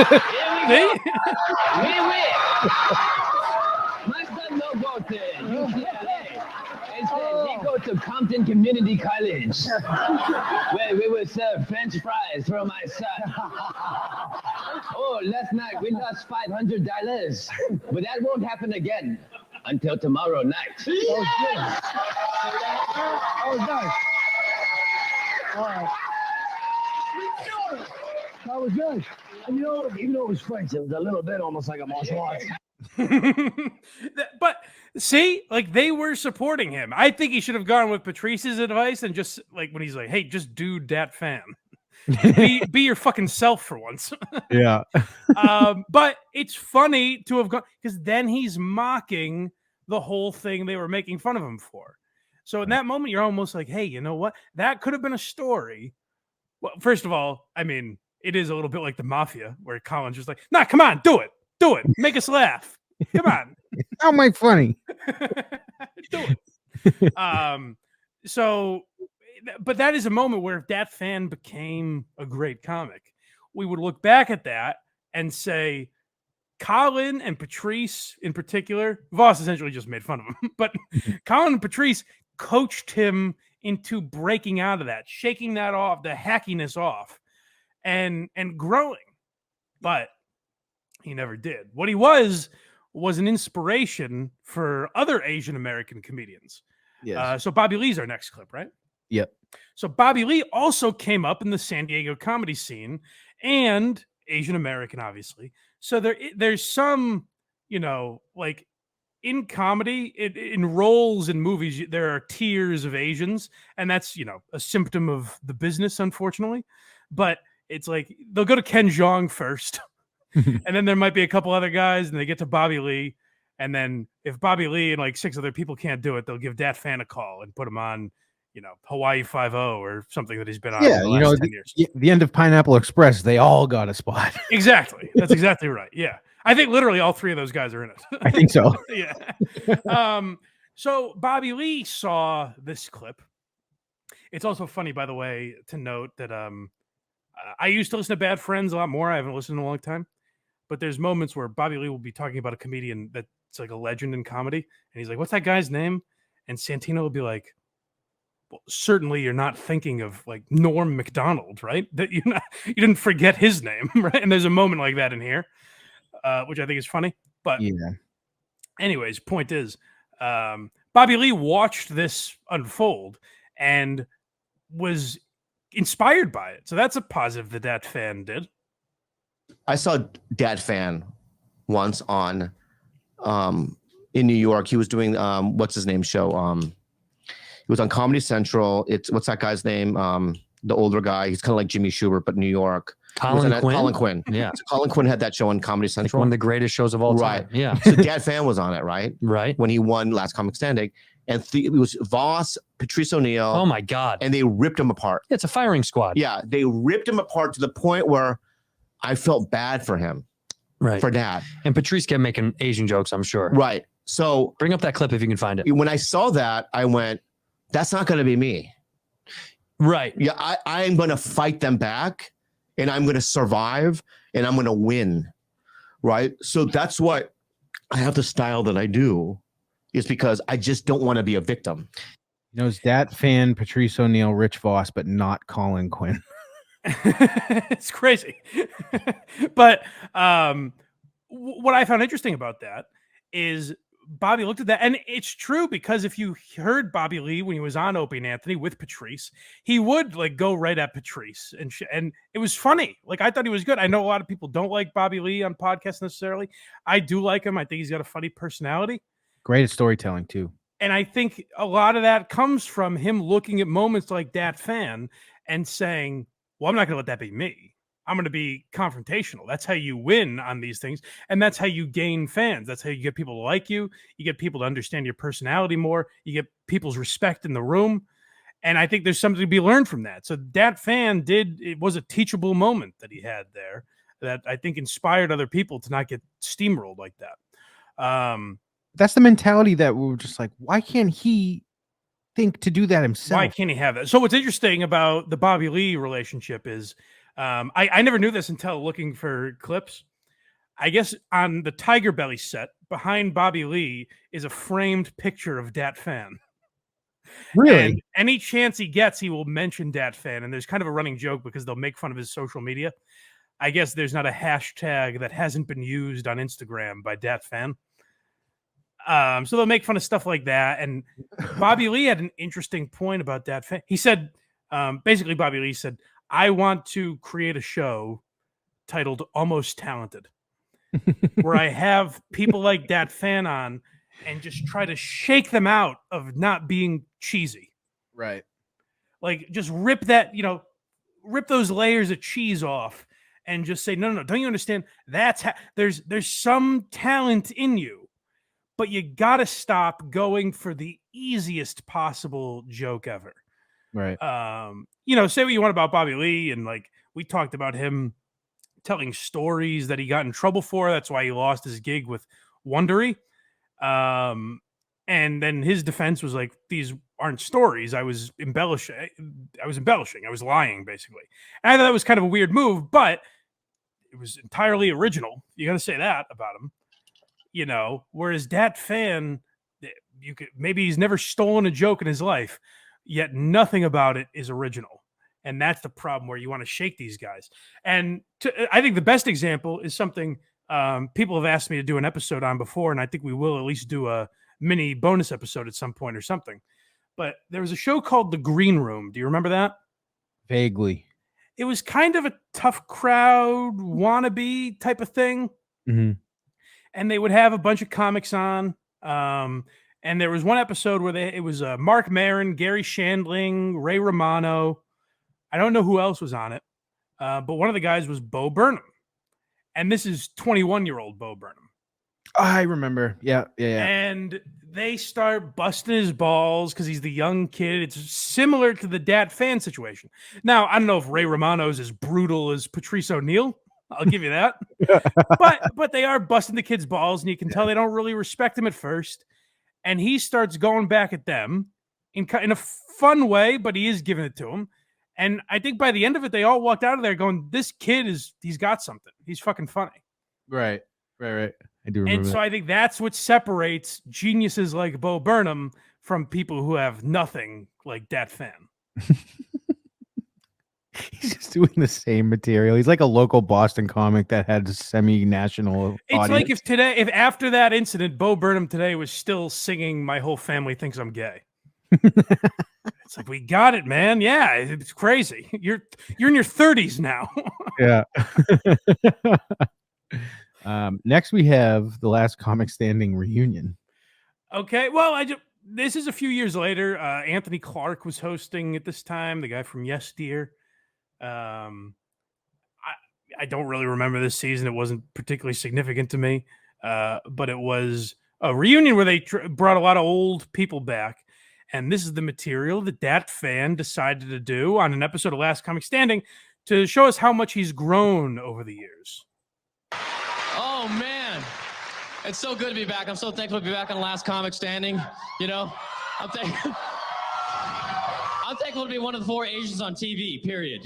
Speaker 10: Here we go. My son no go to UCLA. Instead, he go to Compton Community College, where we will serve French fries for my son. Oh, last night we lost $500, but that won't happen again until tomorrow night.
Speaker 16: Yes! Oh, nice. All right. That was good. And you know, even though it was French, it was a little bit almost like a martial arts.
Speaker 6: But see, like, they were supporting him. I think he should have gone with Patrice's advice and just like when he's like, "Hey, just do Dat Phan, be your fucking self for once."
Speaker 8: Yeah.
Speaker 6: But it's funny to have gone because then he's mocking the whole thing they were making fun of him for. So in that moment, you're almost like, hey, you know what? That could have been a story. Well, first of all, I mean, it is a little bit like the Mafia, where Colin's just like, nah, come on, do it. Make us laugh. Come on.
Speaker 8: How am I funny?
Speaker 6: Do it. So, but that is a moment where if Dat Phan became a great comic, we would look back at that and say, Colin and Patrice in particular, Voss essentially just made fun of him, but Colin and Patrice coached him into breaking out of that, shaking that off, the hackiness off, and growing. But he never did. What he was an inspiration for other Asian American comedians.
Speaker 8: Yes.
Speaker 6: So Bobby Lee's our next clip, right?
Speaker 8: Yep.
Speaker 6: So Bobby Lee also came up in the San Diego comedy scene and Asian American, obviously. So there's some, like in comedy, in roles in movies, there are tiers of Asians, and that's, a symptom of the business, unfortunately. But it's like they'll go to Ken Jeong first, and then there might be a couple other guys, and they get to Bobby Lee. And then if Bobby Lee and like 6 other people can't do it, they'll give Dat Phan a call and put him on, Hawaii 5-0 or something that he's been on.
Speaker 8: Yeah,
Speaker 6: for the last 10 years.
Speaker 8: The end of Pineapple Express, they all got a spot.
Speaker 6: Exactly. That's exactly right. Yeah. I think literally all 3 of those guys are in it.
Speaker 8: I think so.
Speaker 6: Yeah. So Bobby Lee saw this clip. It's also funny, by the way, to note that I used to listen to Bad Friends a lot more. I haven't listened in a long time. But there's moments where Bobby Lee will be talking about a comedian that's like a legend in comedy. And he's like, what's that guy's name? And Santino will be like, well, certainly you're not thinking of like Norm Macdonald, right? That you didn't forget his name, right? And there's a moment like that in here, which I think is funny. But
Speaker 8: yeah.
Speaker 6: Anyways, point is, Bobby Lee watched this unfold and was inspired by it. So that's a positive that Dat Phan did.
Speaker 18: I saw Dat Phan once on in New York. He was doing what's his name show. He was on Comedy Central. What's that guy's name? The older guy. He's kind of like Jimmy Schubert, but New York.
Speaker 19: Colin Quinn.
Speaker 18: Colin Quinn.
Speaker 19: Yeah.
Speaker 18: So Colin Quinn had that show on Comedy Central.
Speaker 19: One of the greatest shows of all time.
Speaker 18: Right.
Speaker 19: Yeah.
Speaker 18: So Dat Phan was on it, right?
Speaker 19: Right.
Speaker 18: When he won Last Comic Standing. And it was Voss, Patrice O'Neill.
Speaker 19: Oh, my God.
Speaker 18: And they ripped him apart.
Speaker 19: It's a firing squad.
Speaker 18: Yeah. They ripped him apart to the point where I felt bad for him.
Speaker 19: Right.
Speaker 18: For that.
Speaker 19: And Patrice kept making Asian jokes, I'm sure.
Speaker 18: Right. So
Speaker 19: bring up that clip if you can find it.
Speaker 18: When I saw that, I went, that's not going to be me.
Speaker 19: Right.
Speaker 18: Yeah. I am going to fight them back, and I'm going to survive, and I'm going to win. Right. So that's what I have the style that I do, is because I just don't want to be a victim.
Speaker 8: It's Dat Phan, Patrice O'Neill, Rich Voss, but not Colin Quinn.
Speaker 6: It's crazy. But what I found interesting about that is Bobby looked at that, and it's true, because if you heard Bobby Lee when he was on Opie and Anthony with Patrice, he would like go right at Patrice, and it was funny. Like, I thought he was good. I know a lot of people don't like Bobby Lee on podcasts necessarily. I do like him. I think he's got a funny personality.
Speaker 8: Great at storytelling too.
Speaker 6: And I think a lot of that comes from him looking at moments like Dat Phan and saying, well, I'm not going to let that be me. I'm going to be confrontational. That's how you win on these things. And that's how you gain fans. That's how you get people to like you. You get people to understand your personality more. You get people's respect in the room. And I think there's something to be learned from that. So Dat Phan it was a teachable moment that he had there that I think inspired other people to not get steamrolled like that.
Speaker 8: That's the mentality that we were just like, why can't he think to do that himself?
Speaker 6: Why can't he have that? So what's interesting about the Bobby Lee relationship is, I never knew this until looking for clips. I guess on the Tiger Belly set behind Bobby Lee is a framed picture of Dat Phan.
Speaker 8: Really?
Speaker 6: And any chance he gets, he will mention Dat Phan. And there's kind of a running joke because they'll make fun of his social media. I guess there's not a hashtag that hasn't been used on Instagram by Dat Phan. So they'll make fun of stuff like that. And Bobby Lee had an interesting point about Dat Phan. He said, basically Bobby Lee said, I want to create a show titled Almost Talented, where I have people like Dat Phan on and just try to shake them out of not being cheesy.
Speaker 8: Right.
Speaker 6: Like, just rip that, rip those layers of cheese off and just say, no, don't you understand? There's some talent in you, but you got to stop going for the easiest possible joke ever.
Speaker 8: Right.
Speaker 6: Say what you want about Bobby Lee, and like we talked about him telling stories that he got in trouble for. That's why he lost his gig with Wondery. And then his defense was like, these aren't stories. I was embellishing. I was lying, basically. And I thought that was kind of a weird move, but it was entirely original. You got to say that about him, whereas Dat Phan, maybe he's never stolen a joke in his life, yet nothing about it is original. And that's the problem where you want to shake these guys. And I think the best example is something people have asked me to do an episode on before, and I think we will at least do a mini bonus episode at some point or something. But there was a show called The Green Room. Do you remember that?
Speaker 8: Vaguely.
Speaker 6: It was kind of a tough crowd wannabe type of thing.
Speaker 8: Mm-hmm.
Speaker 6: And they would have a bunch of comics on. And there was one episode where it was Mark Maron, Gary Shandling, Ray Romano. I don't know who else was on it. But one of the guys was Bo Burnham. And this is 21-year-old Bo Burnham.
Speaker 8: I remember. Yeah.
Speaker 6: And they start busting his balls because he's the young kid. It's similar to the Dat Phan situation. Now, I don't know if Ray Romano's as brutal as Patrice O'Neill. I'll give you that. but they are busting the kid's balls, and you can tell they don't really respect him at first. And he starts going back at them in a fun way, but he is giving it to him. And I think by the end of it, they all walked out of there going, this kid he's got something. He's fucking funny.
Speaker 8: Right. I do remember.
Speaker 6: And so I think that's what separates geniuses like Bo Burnham from people who have nothing like Dat Phan.
Speaker 8: He's just doing the same material. He's like a local Boston comic that had a semi-national
Speaker 6: It's
Speaker 8: audience.
Speaker 6: like if after that incident, Bo Burnham today was still singing "My Whole Family Thinks I'm Gay." It's like, we got it, man. Yeah, it's crazy. You're in your 30s now.
Speaker 8: Yeah. Next we have the Last Comic Standing reunion.
Speaker 6: Okay, well, this is a few years later. Anthony Clark was hosting at this time, the guy from Yes Dear. I don't really remember this season. It wasn't particularly significant to me, but it was a reunion where they brought a lot of old people back. And this is the material that Dat Phan decided to do on an episode of Last Comic Standing to show us how much he's grown over the years.
Speaker 20: Oh, man. It's so good to be back. I'm so thankful to be back on Last Comic Standing. I'm thankful to be one of the 4 Asians on TV, period.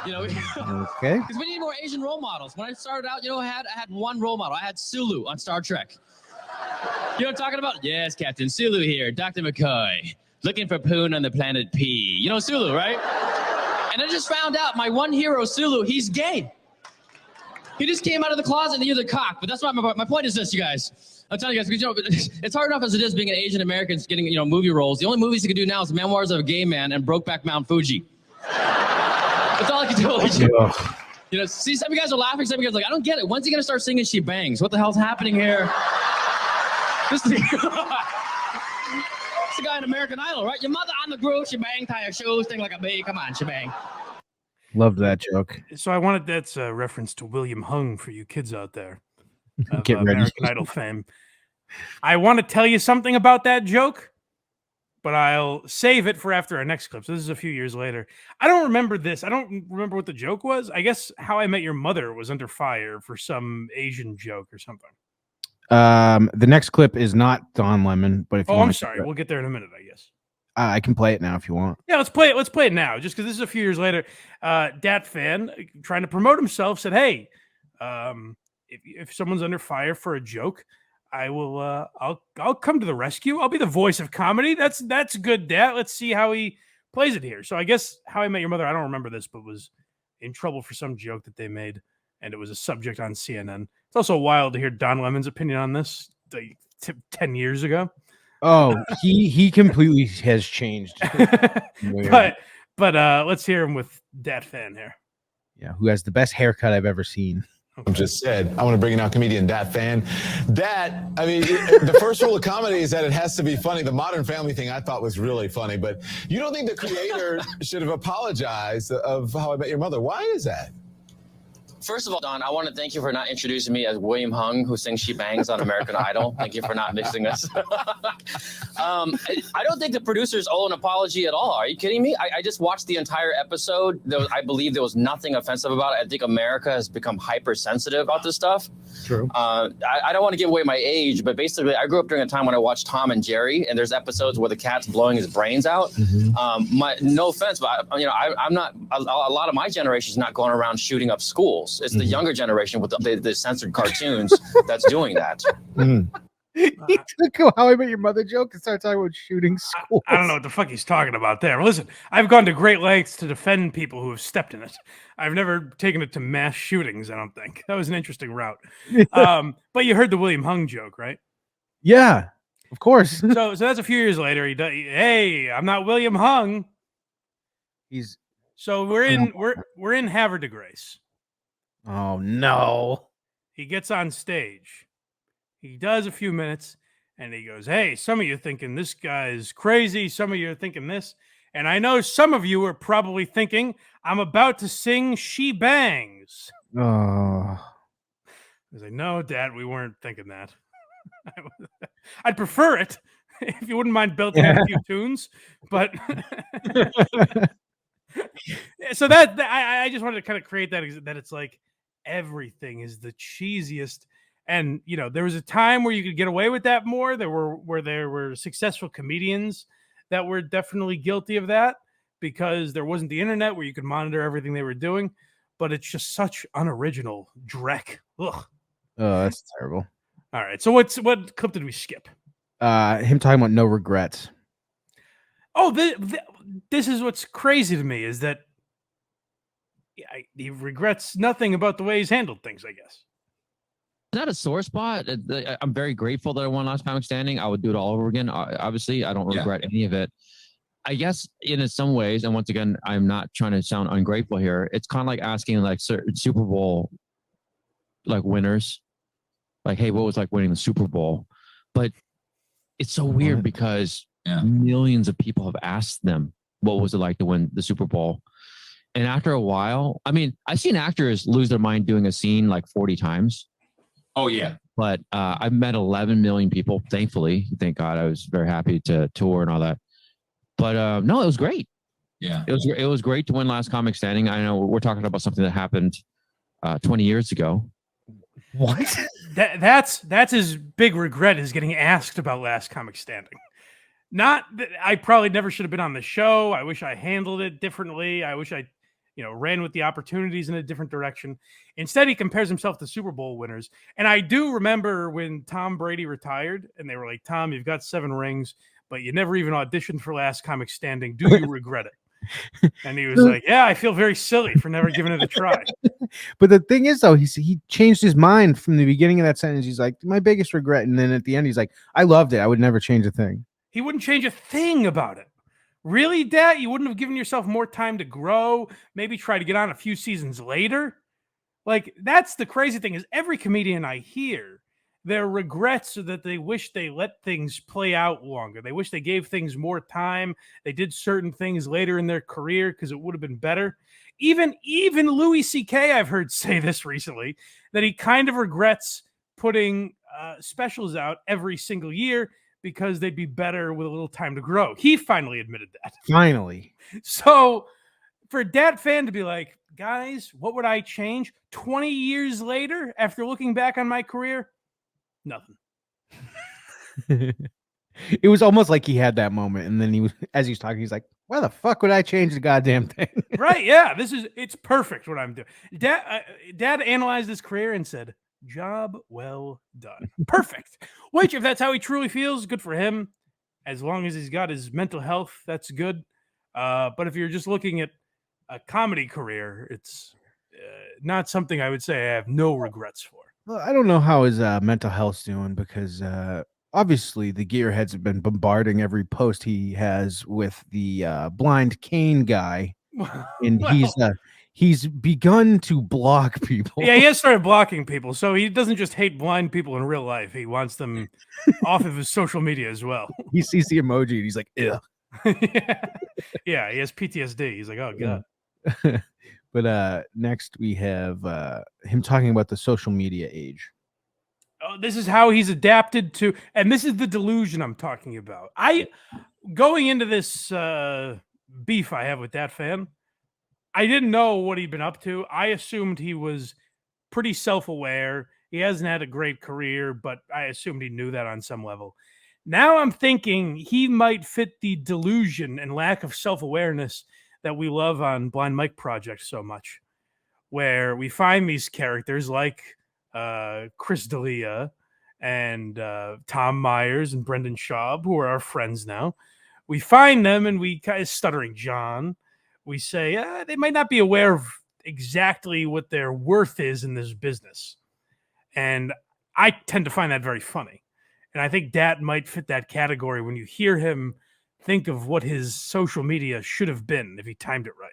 Speaker 8: Okay.
Speaker 20: Because we need more Asian role models. When I started out, I had one role model. I had Sulu on Star Trek. You know what I'm talking about? Yes, Captain Sulu here, Dr. McCoy, looking for Poon on the planet P. You know Sulu, right? And I just found out my one hero, Sulu, he's gay. He just came out of the closet and he was a cock. But that's not my point is this, you guys. I'm telling you guys, because it's hard enough as it is being an Asian American getting movie roles. The only movies he can do now is Memoirs of a Gay Man and Brokeback Mount Fuji. That's all I can do. See, some of you guys are laughing. Some of you guys are like, I don't get it. When's he gonna start singing "She Bangs"? What the hell's happening here? This is the guy in American Idol, right? Your mother on the groove, she bang, tie her shoes, thing like a bee. Come on, she bang.
Speaker 8: Loved that joke.
Speaker 6: So that's a reference to William Hung for you kids out there.
Speaker 8: Get ready.
Speaker 6: American Idol fame. I want to tell you something about that joke, but I'll save it for after our next clip. So this is a few years later. I don't remember this. I don't remember what the joke was. I guess How I Met Your Mother was under fire for some Asian joke or something.
Speaker 8: The next clip is not Don Lemon, but if you
Speaker 6: I'm sorry. We'll get there in a minute, I guess.
Speaker 8: I can play it now if you want.
Speaker 6: Yeah, let's play it. Let's play it now, just because this is a few years later. Dat Phan, trying to promote himself, said, "Hey, if someone's under fire for a joke, I will. I'll come to the rescue. I'll be the voice of comedy. That's good, Dat. Let's see how he plays it here." So I guess How I Met Your Mother. I don't remember this, but was in trouble for some joke that they made, and it was a subject on CNN. It's also wild to hear Don Lemon's opinion on this 10 years ago.
Speaker 8: Oh, he completely has changed.
Speaker 6: but let's hear him with Dat Phan here.
Speaker 8: Yeah, who has the best haircut I've ever seen.
Speaker 21: Okay. Just said, I want to bring in our comedian Dat Phan. Dat, I mean, the first rule of comedy is that it has to be funny. The Modern Family thing I thought was really funny, but you don't think the creator should have apologized of How I Met Your Mother? Why is that?
Speaker 11: First of all, Don, I want to thank you for not introducing me as William Hung, who sings She Bangs on American Idol. Thank you for not mixing us. I don't think the producers owe an apology at all. Are you kidding me? I just watched the entire episode. I believe there was nothing offensive about it. I think America has become hypersensitive about this stuff.
Speaker 8: True.
Speaker 11: I don't want to give away my age, but basically, I grew up during a time when I watched Tom and Jerry, and there's episodes where the cat's blowing his brains out. No offense, but I'm not. A lot of my generation is not going around shooting up schools. It's the younger generation with the censored cartoons that's doing that.
Speaker 8: He took a How I Met Your Mother joke and started talking about shooting schools.
Speaker 6: I don't know what the fuck he's talking about there. Listen, I've gone to great lengths to defend people who have stepped in it. I've never taken it to mass shootings, I don't think. That was an interesting route. But you heard the William Hung joke, right?
Speaker 8: Yeah, of course.
Speaker 6: So that's a few years later. Hey, I'm not William Hung. So we're in Havre de Grace.
Speaker 8: Oh no.
Speaker 6: He gets on stage. He does a few minutes and he goes, hey, some of you are thinking this guy's crazy. Some of you are thinking this. And I know some of you are probably thinking I'm about to sing She Bangs.
Speaker 8: Oh.
Speaker 6: I was like, no, Dad, we weren't thinking that. I'd prefer it if you wouldn't mind belting out a few tunes. But so that I just wanted to kind of create that it's like everything is the cheesiest. And, you know, there was a time where you could get away with that more. There were successful comedians that were definitely guilty of that because there wasn't the internet where you could monitor everything they were doing. But it's just such unoriginal dreck. Ugh.
Speaker 8: Oh, that's terrible.
Speaker 6: All right. So what clip did we skip?
Speaker 8: Him talking about no regrets.
Speaker 6: Oh, this is what's crazy to me is that he regrets nothing about the way he's handled things, I guess.
Speaker 7: Is that a sore spot? I'm very grateful that I won Last Comic Standing. I would do it all over again. Obviously, I don't regret any of it. I guess in some ways, and once again, I'm not trying to sound ungrateful here. It's kind of like asking like certain Super Bowl like winners, like, hey, what was like winning the Super Bowl? But it's so weird because millions of people have asked them, what was it like to win the Super Bowl? And after a while, I mean, I've seen actors lose their mind doing a scene like 40 times.
Speaker 2: Oh, yeah.
Speaker 7: But I've met 11 million people, thankfully. Thank God. I was very happy to tour and all that. But no, it was great.
Speaker 2: Yeah.
Speaker 7: It was great to win Last Comic Standing. I know we're talking about something that happened 20 years ago.
Speaker 8: What?
Speaker 6: That's his big regret is getting asked about Last Comic Standing. Not that I probably never should have been on the show. I wish I handled it differently. I wish I ran with the opportunities in a different direction. Instead, he compares himself to Super Bowl winners. And I do remember when Tom Brady retired and they were like, Tom, you've got 7 rings, but you never even auditioned for Last Comic Standing. Do you regret it? And he was like, yeah, I feel very silly for never giving it a try.
Speaker 8: But the thing is, though, he changed his mind from the beginning of that sentence. He's like, my biggest regret. And then at the end, he's like, I loved it. I would never change a thing.
Speaker 6: He wouldn't change a thing about it. Really, Dad? You wouldn't have given yourself more time to grow? Maybe try to get on a few seasons later? Like, that's the crazy thing is every comedian I hear, their regrets are that they wish they let things play out longer. They wish they gave things more time. They did certain things later in their career because it would have been better. Even Louis C.K. I've heard say this recently, that he kind of regrets putting specials out every single year because they'd be better with a little time to grow. He finally admitted that.
Speaker 8: Finally. So
Speaker 6: for Dat Phan to be like, guys, what would I change 20 years later after looking back on my career? Nothing.
Speaker 8: It was almost like he had that moment. And then as he was talking, he's like, why the fuck would I change the goddamn thing?
Speaker 6: Right. Yeah. It's perfect what I'm doing. Dad analyzed his career and said, job well done. Perfect. Which, if that's how he truly feels, good for him. As long as he's got his mental health, that's good. But if you're just looking at a comedy career, it's not something I would say I have no regrets for.
Speaker 8: Well, I don't know how his mental health's doing because obviously the gearheads have been bombarding every post he has with the blind cane guy. And he's begun to block people.
Speaker 6: Yeah, he has started blocking people. So he doesn't just hate blind people in real life. He wants them off of his social media as well.
Speaker 8: He sees the emoji and he's like, ew.
Speaker 6: Yeah, he has PTSD. He's like, oh, God.
Speaker 8: But next we have him talking about the social media age.
Speaker 6: Oh, this is how he's adapted to, and this is the delusion I'm talking about. Going into this beef I have with Dat Phan, I didn't know what he'd been up to. I assumed he was pretty self-aware. He hasn't had a great career, but I assumed he knew that on some level. Now I'm thinking he might fit the delusion and lack of self-awareness that we love on Blind Mike Project so much, where we find these characters like Chris D'Elia and Tom Myers and Brendan Schaub, who are our friends now. We find them and we kind of Stuttering John. We say they might not be aware of exactly what their worth is in this business. And I tend to find that very funny. And I think Dat might fit that category when you hear him think of what his social media should have been if he timed it right.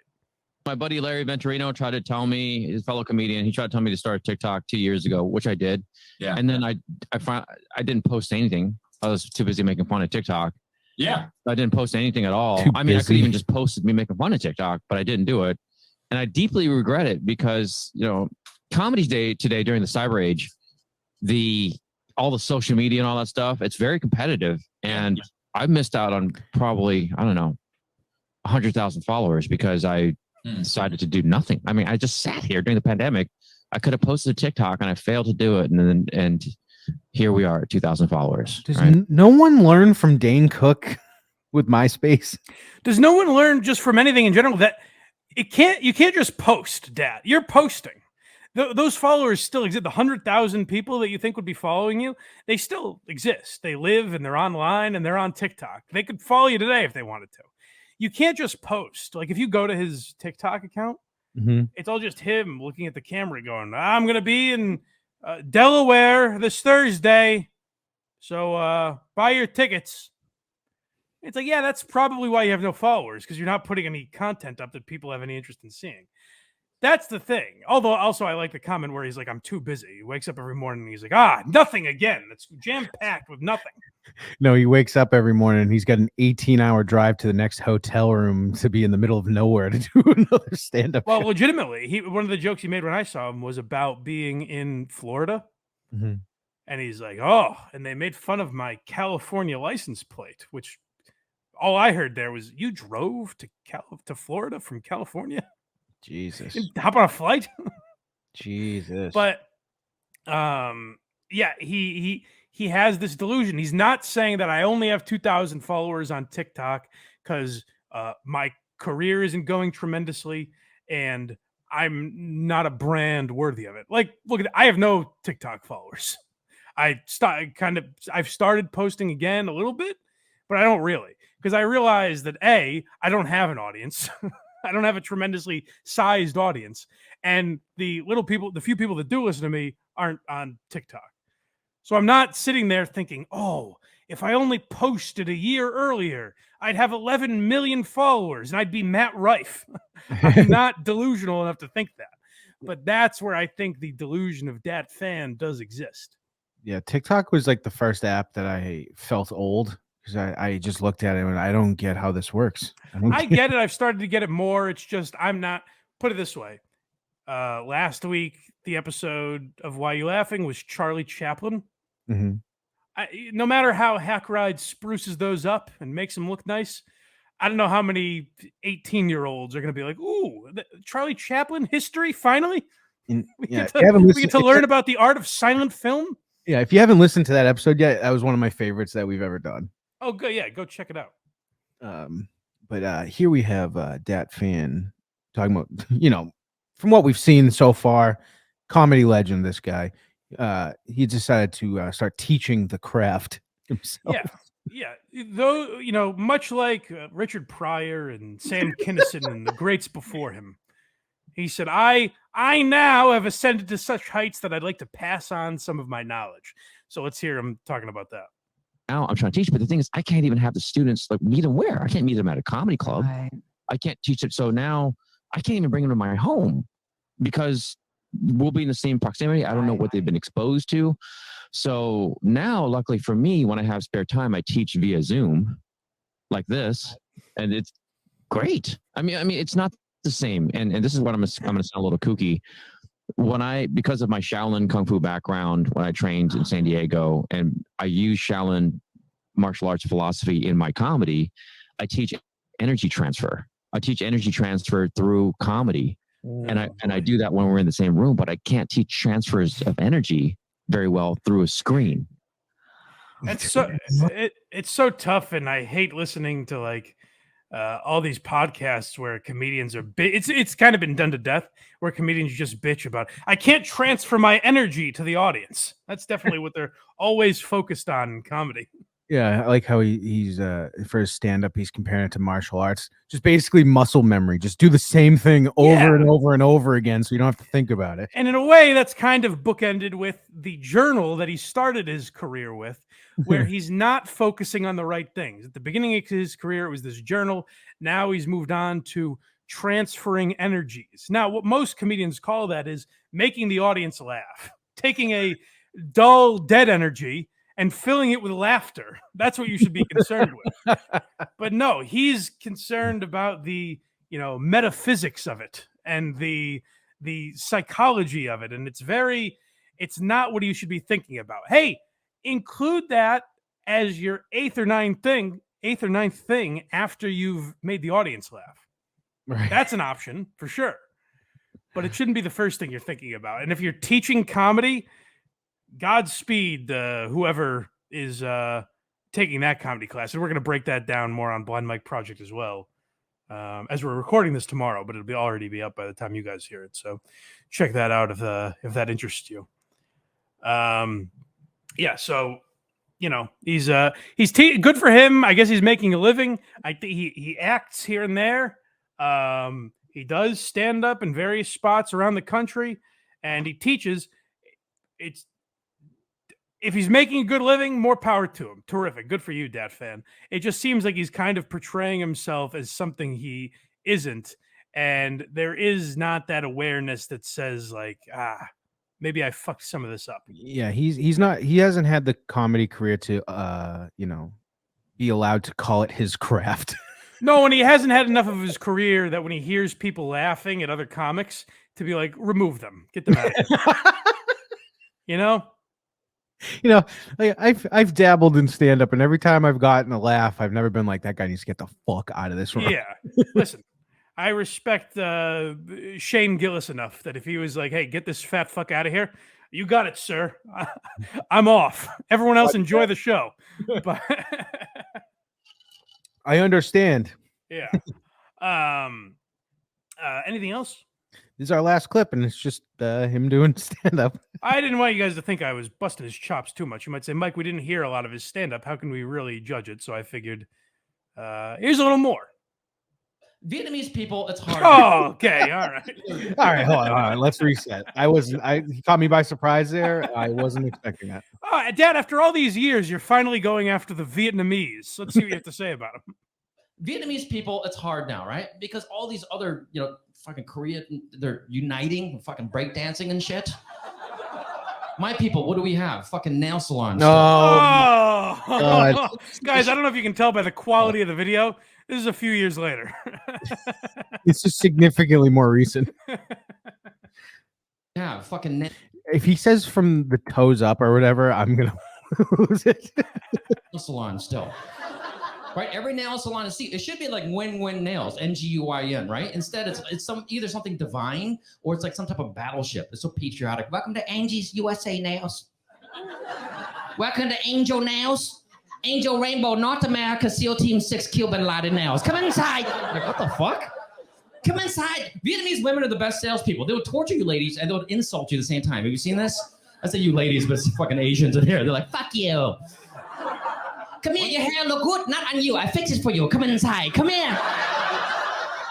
Speaker 7: My buddy Larry Venturino tried to tell me, his fellow comedian, he tried to tell me to start TikTok 2 years ago, which I did.
Speaker 2: Yeah.
Speaker 7: And then I didn't post anything. I was too busy making fun of TikTok.
Speaker 2: Yeah.
Speaker 7: I didn't post anything at all.
Speaker 8: Too
Speaker 7: I mean, I could
Speaker 8: busy.
Speaker 7: even just posted me making fun of TikTok, but I didn't do it. And I deeply regret it because, comedy day today during the cyber age, all the social media and all that stuff, it's very competitive. And I missed out on probably, 100,000 followers because I decided to do nothing. I mean, I just sat here during the pandemic. I could have posted a TikTok and I failed to do it. And here we are at 2,000 followers.
Speaker 8: Does
Speaker 7: Right?
Speaker 8: no one learn from Dane Cook with MySpace?
Speaker 6: Does no one learn just from anything in general that you can't just post, Dat? You're posting. Those followers still exist. The 100,000 people that you think would be following you, they still exist. They live and they're online and they're on TikTok. They could follow you today if they wanted to. You can't just post. Like if you go to his TikTok account, it's all just him looking at the camera going, I'm going to be in Delaware this Thursday. So buy your tickets. It's like, yeah, that's probably why you have no followers, because you're not putting any content up that people have any interest in seeing. That's the thing. Although also I like the comment where he's like, I'm too busy. He wakes up every morning and he's like, nothing again. It's jam-packed with nothing.
Speaker 8: No, he wakes up every morning and he's got an 18-hour drive to the next hotel room to be in the middle of nowhere to do another stand-up
Speaker 6: Well,
Speaker 8: show.
Speaker 6: legitimately, one of the jokes he made when I saw him was about being in Florida.
Speaker 8: Mhm.
Speaker 6: And he's like, and they made fun of my California license plate, which all I heard there was, you drove to Florida from California?
Speaker 8: Jesus.
Speaker 6: You hop on a flight?
Speaker 8: Jesus.
Speaker 6: But yeah, he has this delusion. He's not saying that I only have 2,000 followers on TikTok because my career isn't going tremendously and I'm not a brand worthy of it. Like, look, I have no TikTok followers. I've started posting again a little bit, but I don't really, because I realize that I don't have an audience. I don't have a tremendously sized audience, and the few people that do listen to me aren't on TikTok. So I'm not sitting there thinking, if I only posted a year earlier, I'd have 11 million followers and I'd be Matt Rife. I'm not delusional enough to think that. But that's where I think the delusion of Dat Phan does exist.
Speaker 8: Yeah, TikTok was like the first app that I felt old because I just looked at it and I don't get how this works.
Speaker 6: I get it. I've started to get it more. It's just I'm not. Put it this way. Last week, the episode of Why You Laughing was Charlie Chaplin.
Speaker 8: Mhm.
Speaker 6: No matter how Hack Ride spruces those up and makes them look nice, I don't know how many 18-year-olds are going to be like, ooh, Charlie Chaplin history, finally? We get to learn about the art of silent film?
Speaker 8: Yeah, if you haven't listened to that episode yet, that was one of my favorites that we've ever done.
Speaker 6: Oh, good. Yeah, go check it out.
Speaker 8: But here we have Dat Phan talking about, from what we've seen so far, comedy legend, this guy. He decided to start teaching the craft himself.
Speaker 6: Yeah. Though, much like Richard Pryor and Sam Kinison and the greats before him, he said, I now have ascended to such heights that I'd like to pass on some of my knowledge. So let's hear him talking about that.
Speaker 7: Now I'm trying to teach, but the thing is, I can't even have the students meet them where? I can't meet them at a comedy club. Right. I can't teach it. So now I can't even bring them to my home because we'll be in the same proximity. I don't know what they've been exposed to. So now, luckily for me, when I have spare time, I teach via Zoom like this, and it's great. I mean, it's not the same. And this is what I'm gonna sound a little kooky. Because of my Shaolin Kung Fu background, when I trained in San Diego, and I use Shaolin martial arts philosophy in my comedy, I teach energy transfer. I teach energy transfer through comedy. And I do that when we're in the same room, but I can't teach transfers of energy very well through a screen.
Speaker 6: It's so tough, and I hate listening to like all these podcasts where comedians are it's kind of been done to death, where comedians just bitch about, I can't transfer my energy to the audience. That's definitely what they're always focused on in comedy.
Speaker 8: Yeah, I like how he's for his stand-up, he's comparing it to martial arts. Just basically muscle memory. Just do the same thing over and over and over again, so you don't have to think about it.
Speaker 6: And in a way, that's kind of bookended with the journal that he started his career with, where he's not focusing on the right things. At the beginning of his career, it was this journal. Now he's moved on to transferring energies. Now, what most comedians call that is making the audience laugh, taking a dull, dead energy and filling it with laughter. That's what you should be concerned with. But no, he's concerned about the, metaphysics of it and the psychology of it. And it's not what you should be thinking about. Hey, include that as your eighth or ninth thing after you've made the audience laugh.
Speaker 8: Right.
Speaker 6: That's an option for sure. But it shouldn't be the first thing you're thinking about. And if you're teaching comedy, Godspeed, whoever is taking that comedy class. And we're going to break that down more on Blind Mike Project as well, as we're recording this tomorrow, but it'll already be up by the time you guys hear it. So check that out if that interests you. So he's good for him. I guess he's making a living. I think he acts here and there. He does stand up in various spots around the country, and he teaches. If he's making a good living, more power to him. Terrific. Good for you, Dat Phan. It just seems like he's kind of portraying himself as something he isn't. And there is not that awareness that says like, maybe I fucked some of this up.
Speaker 8: Yeah, he hasn't had the comedy career to be allowed to call it his craft.
Speaker 6: No, and he hasn't had enough of his career that when he hears people laughing at other comics to be like, remove them. Get them out of here.
Speaker 8: Like I've dabbled in stand-up, and every time I've gotten a laugh, I've never been like, that guy needs to get the fuck out of this room.
Speaker 6: Yeah. Listen, I respect Shane Gillis enough that if he was like, hey, get this fat fuck out of here, you got it, sir. I'm off. Everyone else enjoy the show. But
Speaker 8: I understand.
Speaker 6: Yeah. Anything else?
Speaker 8: This is our last clip, and it's just him doing stand-up.
Speaker 6: I didn't want you guys to think I was busting his chops too much. You might say, Mike, we didn't hear a lot of his stand-up. How can we really judge it? So I figured, here's a little more.
Speaker 20: Vietnamese people, it's hard.
Speaker 6: Oh, okay. All right.
Speaker 8: All right, hold on. Let's reset. He caught me by surprise there. I wasn't expecting that.
Speaker 6: Oh, Dad, after all these years, you're finally going after the Vietnamese. Let's see what you have to say about them.
Speaker 20: Vietnamese people, it's hard now, right? Because all these other, fucking Korea, they're uniting, fucking breakdancing and shit. My people, what do we have? Fucking nail salons.
Speaker 6: Oh, guys, I don't know if you can tell by the quality of the video. This is a few years later.
Speaker 8: It's just significantly more recent.
Speaker 20: Yeah, fucking.
Speaker 8: If he says from the toes up or whatever, I'm gonna lose it.
Speaker 20: Nail salon still. Right, every nail salon is it should be like win-win nails, NGUIN, right? Instead, it's either something divine or it's like some type of battleship. It's so patriotic. Welcome to Angie's USA Nails. Welcome to Angel Nails, Angel Rainbow North America SEAL Team 6 Cuban Laden Nails. Come inside. Like, what the fuck? Come inside. Vietnamese women are the best salespeople. They would torture you ladies and they would insult you at the same time. Have you seen this? I say you ladies, but it's fucking Asians in here. They're like, fuck you. Come here, your hair look good. Not on you. I fix it for you. Come inside. Come here.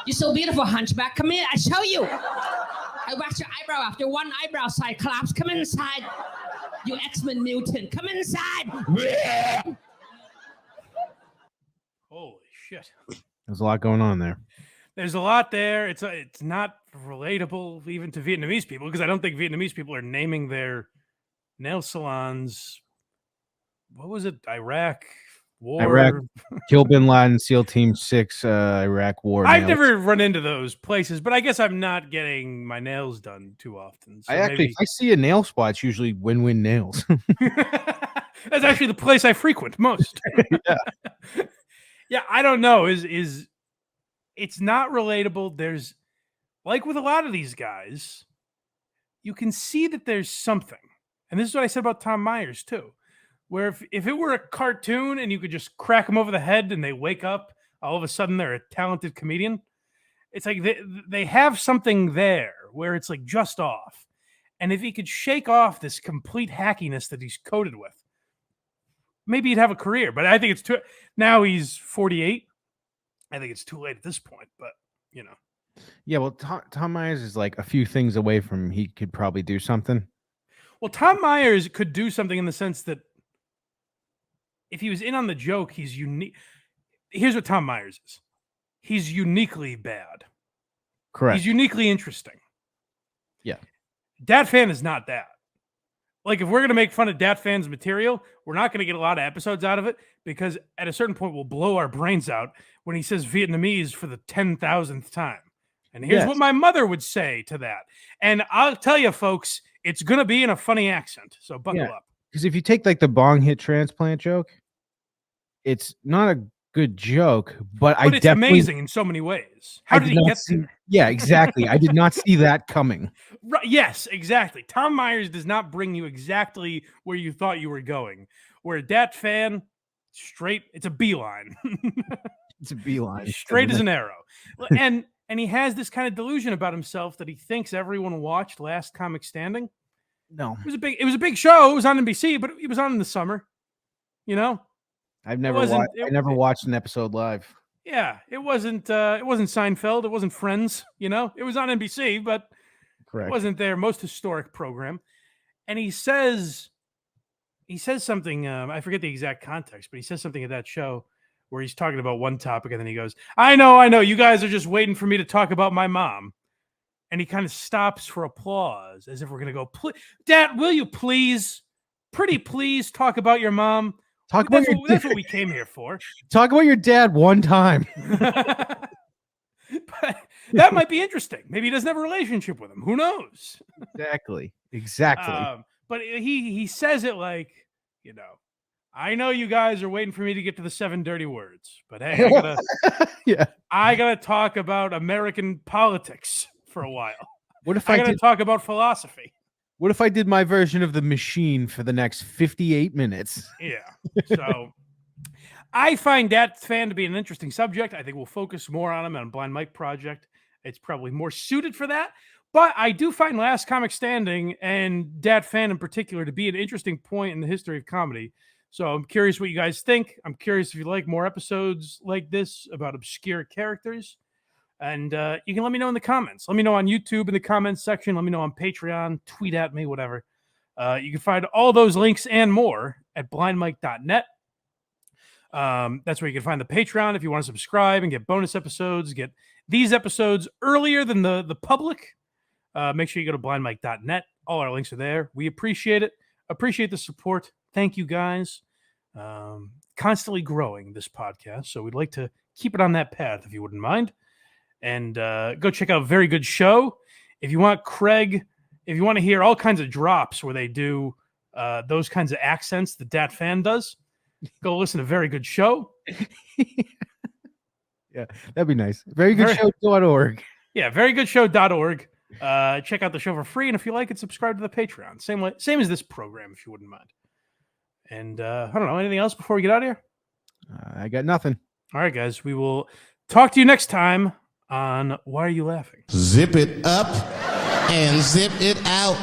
Speaker 20: You're so beautiful, hunchback. Come here. I show you. I wax your eyebrow after one eyebrow cyclops. Come inside. You X-Men mutant. Come inside.
Speaker 6: Holy shit.
Speaker 8: There's a lot going on there.
Speaker 6: There's a lot there. It's not relatable even to Vietnamese people because I don't think Vietnamese people are naming their nail salons. What was it? Iraq, war.
Speaker 8: Iraq, kill Bin Laden, SEAL Team 6, Iraq War.
Speaker 6: I've
Speaker 8: nails.
Speaker 6: never run into those places, but I guess I'm not getting my nails done too often. So
Speaker 8: I actually, if I see a nail spot, it's usually Win-Win Nails.
Speaker 6: that's actually the place I frequent most. Yeah, I don't know. Is it's not relatable. There's like with a lot of these guys, you can see that there's something. And this is what I said about Tom Myers too. Where if it were a cartoon and you could just crack them over the head and they wake up, all of a sudden they're a talented comedian. It's like they have something there where it's like just off. And if he could shake off this complete hackiness that he's coated with, maybe he'd have a career. But I think it's too. Now he's 48. I think it's too late at this point. But you know.
Speaker 8: Yeah, well, Tom Myers is like a few things away from he could probably do something.
Speaker 6: Well, Tom Myers could do something in the sense that if he was in on the joke, he's unique. Here's what Tom Myers is. He's uniquely bad.
Speaker 8: Correct.
Speaker 6: He's uniquely interesting.
Speaker 8: Yeah.
Speaker 6: Dat Phan is not that. Like, if we're going to make fun of Dat Phan's material, we're not going to get a lot of episodes out of it because at a certain point, we'll blow our brains out when he says Vietnamese for the 10,000th time. And here's what my mother would say to that. And I'll tell you, folks, it's going to be in a funny accent. So buckle up.
Speaker 8: Because if you take like the bong hit transplant joke, it's not a good joke, but
Speaker 6: it's
Speaker 8: definitely,
Speaker 6: amazing in so many ways. How did he get there?
Speaker 8: Yeah, exactly. I did not see that coming.
Speaker 6: Right, yes, exactly. Tom Myers does not bring you exactly where you thought you were going. Where Dat Phan, straight, it's a beeline.
Speaker 8: It's a beeline.
Speaker 6: Straight as an arrow. And he has this kind of delusion about himself that he thinks everyone watched Last Comic Standing.
Speaker 8: No.
Speaker 6: It was a big show. It was on NBC, but it was on in the summer. You know?
Speaker 8: I never watched an episode live.
Speaker 6: Yeah, it wasn't Seinfeld, it wasn't Friends, you know? It was on NBC, but
Speaker 8: Correct.
Speaker 6: It wasn't their most historic program. And he says something, I forget the exact context, but he says something at that show where he's talking about one topic and then he goes, I know, you guys are just waiting for me to talk about my mom. And he kind of stops for applause as if we're going to go, Dad, will you please, pretty please talk about your mom? That's what we came here for.
Speaker 8: Talk about your dad one time.
Speaker 6: But that might be interesting. Maybe he doesn't have a relationship with him. Who knows?
Speaker 8: Exactly.
Speaker 6: But he says it like, you know, I know you guys are waiting for me to get to the 7 dirty words, but hey, I gotta talk about American politics for a while.
Speaker 8: What if
Speaker 6: I gotta talk about philosophy?
Speaker 8: What if I did my version of The Machine for the next 58 minutes?
Speaker 6: Yeah. So I find Dat Phan to be an interesting subject. I think we'll focus more on him on Blind Mike Project. It's probably more suited for that. But I do find Last Comic Standing and Dat Phan in particular to be an interesting point in the history of comedy. So I'm curious what you guys think. I'm curious if you like more episodes like this about obscure characters. And you can let me know in the comments. Let me know on YouTube in the comments section. Let me know on Patreon. Tweet at me, whatever. You can find all those links and more at blindmike.net. That's where you can find the Patreon if you want to subscribe and get bonus episodes, get these episodes earlier than the public. Make sure you go to blindmike.net. All our links are there. We appreciate it. Appreciate the support. Thank you, guys. Constantly growing this podcast, so we'd like to keep it on that path if you wouldn't mind. And go check out a very good show. If you want Craig, if you want to hear all kinds of drops where they do those kinds of accents that Dat Phan does, go listen to Very Good Show.
Speaker 8: Yeah, that'd be nice. Verygoodshow.org.
Speaker 6: Yeah, verygoodshow.org. Check out the show for free, and if you like it, subscribe to the Patreon. Same as this program, if you wouldn't mind. And I don't know, anything else before we get out of here?
Speaker 8: I got nothing.
Speaker 6: All right, guys, we will talk to you next time on Why Are You Laughing?
Speaker 3: Zip it up and zip it out.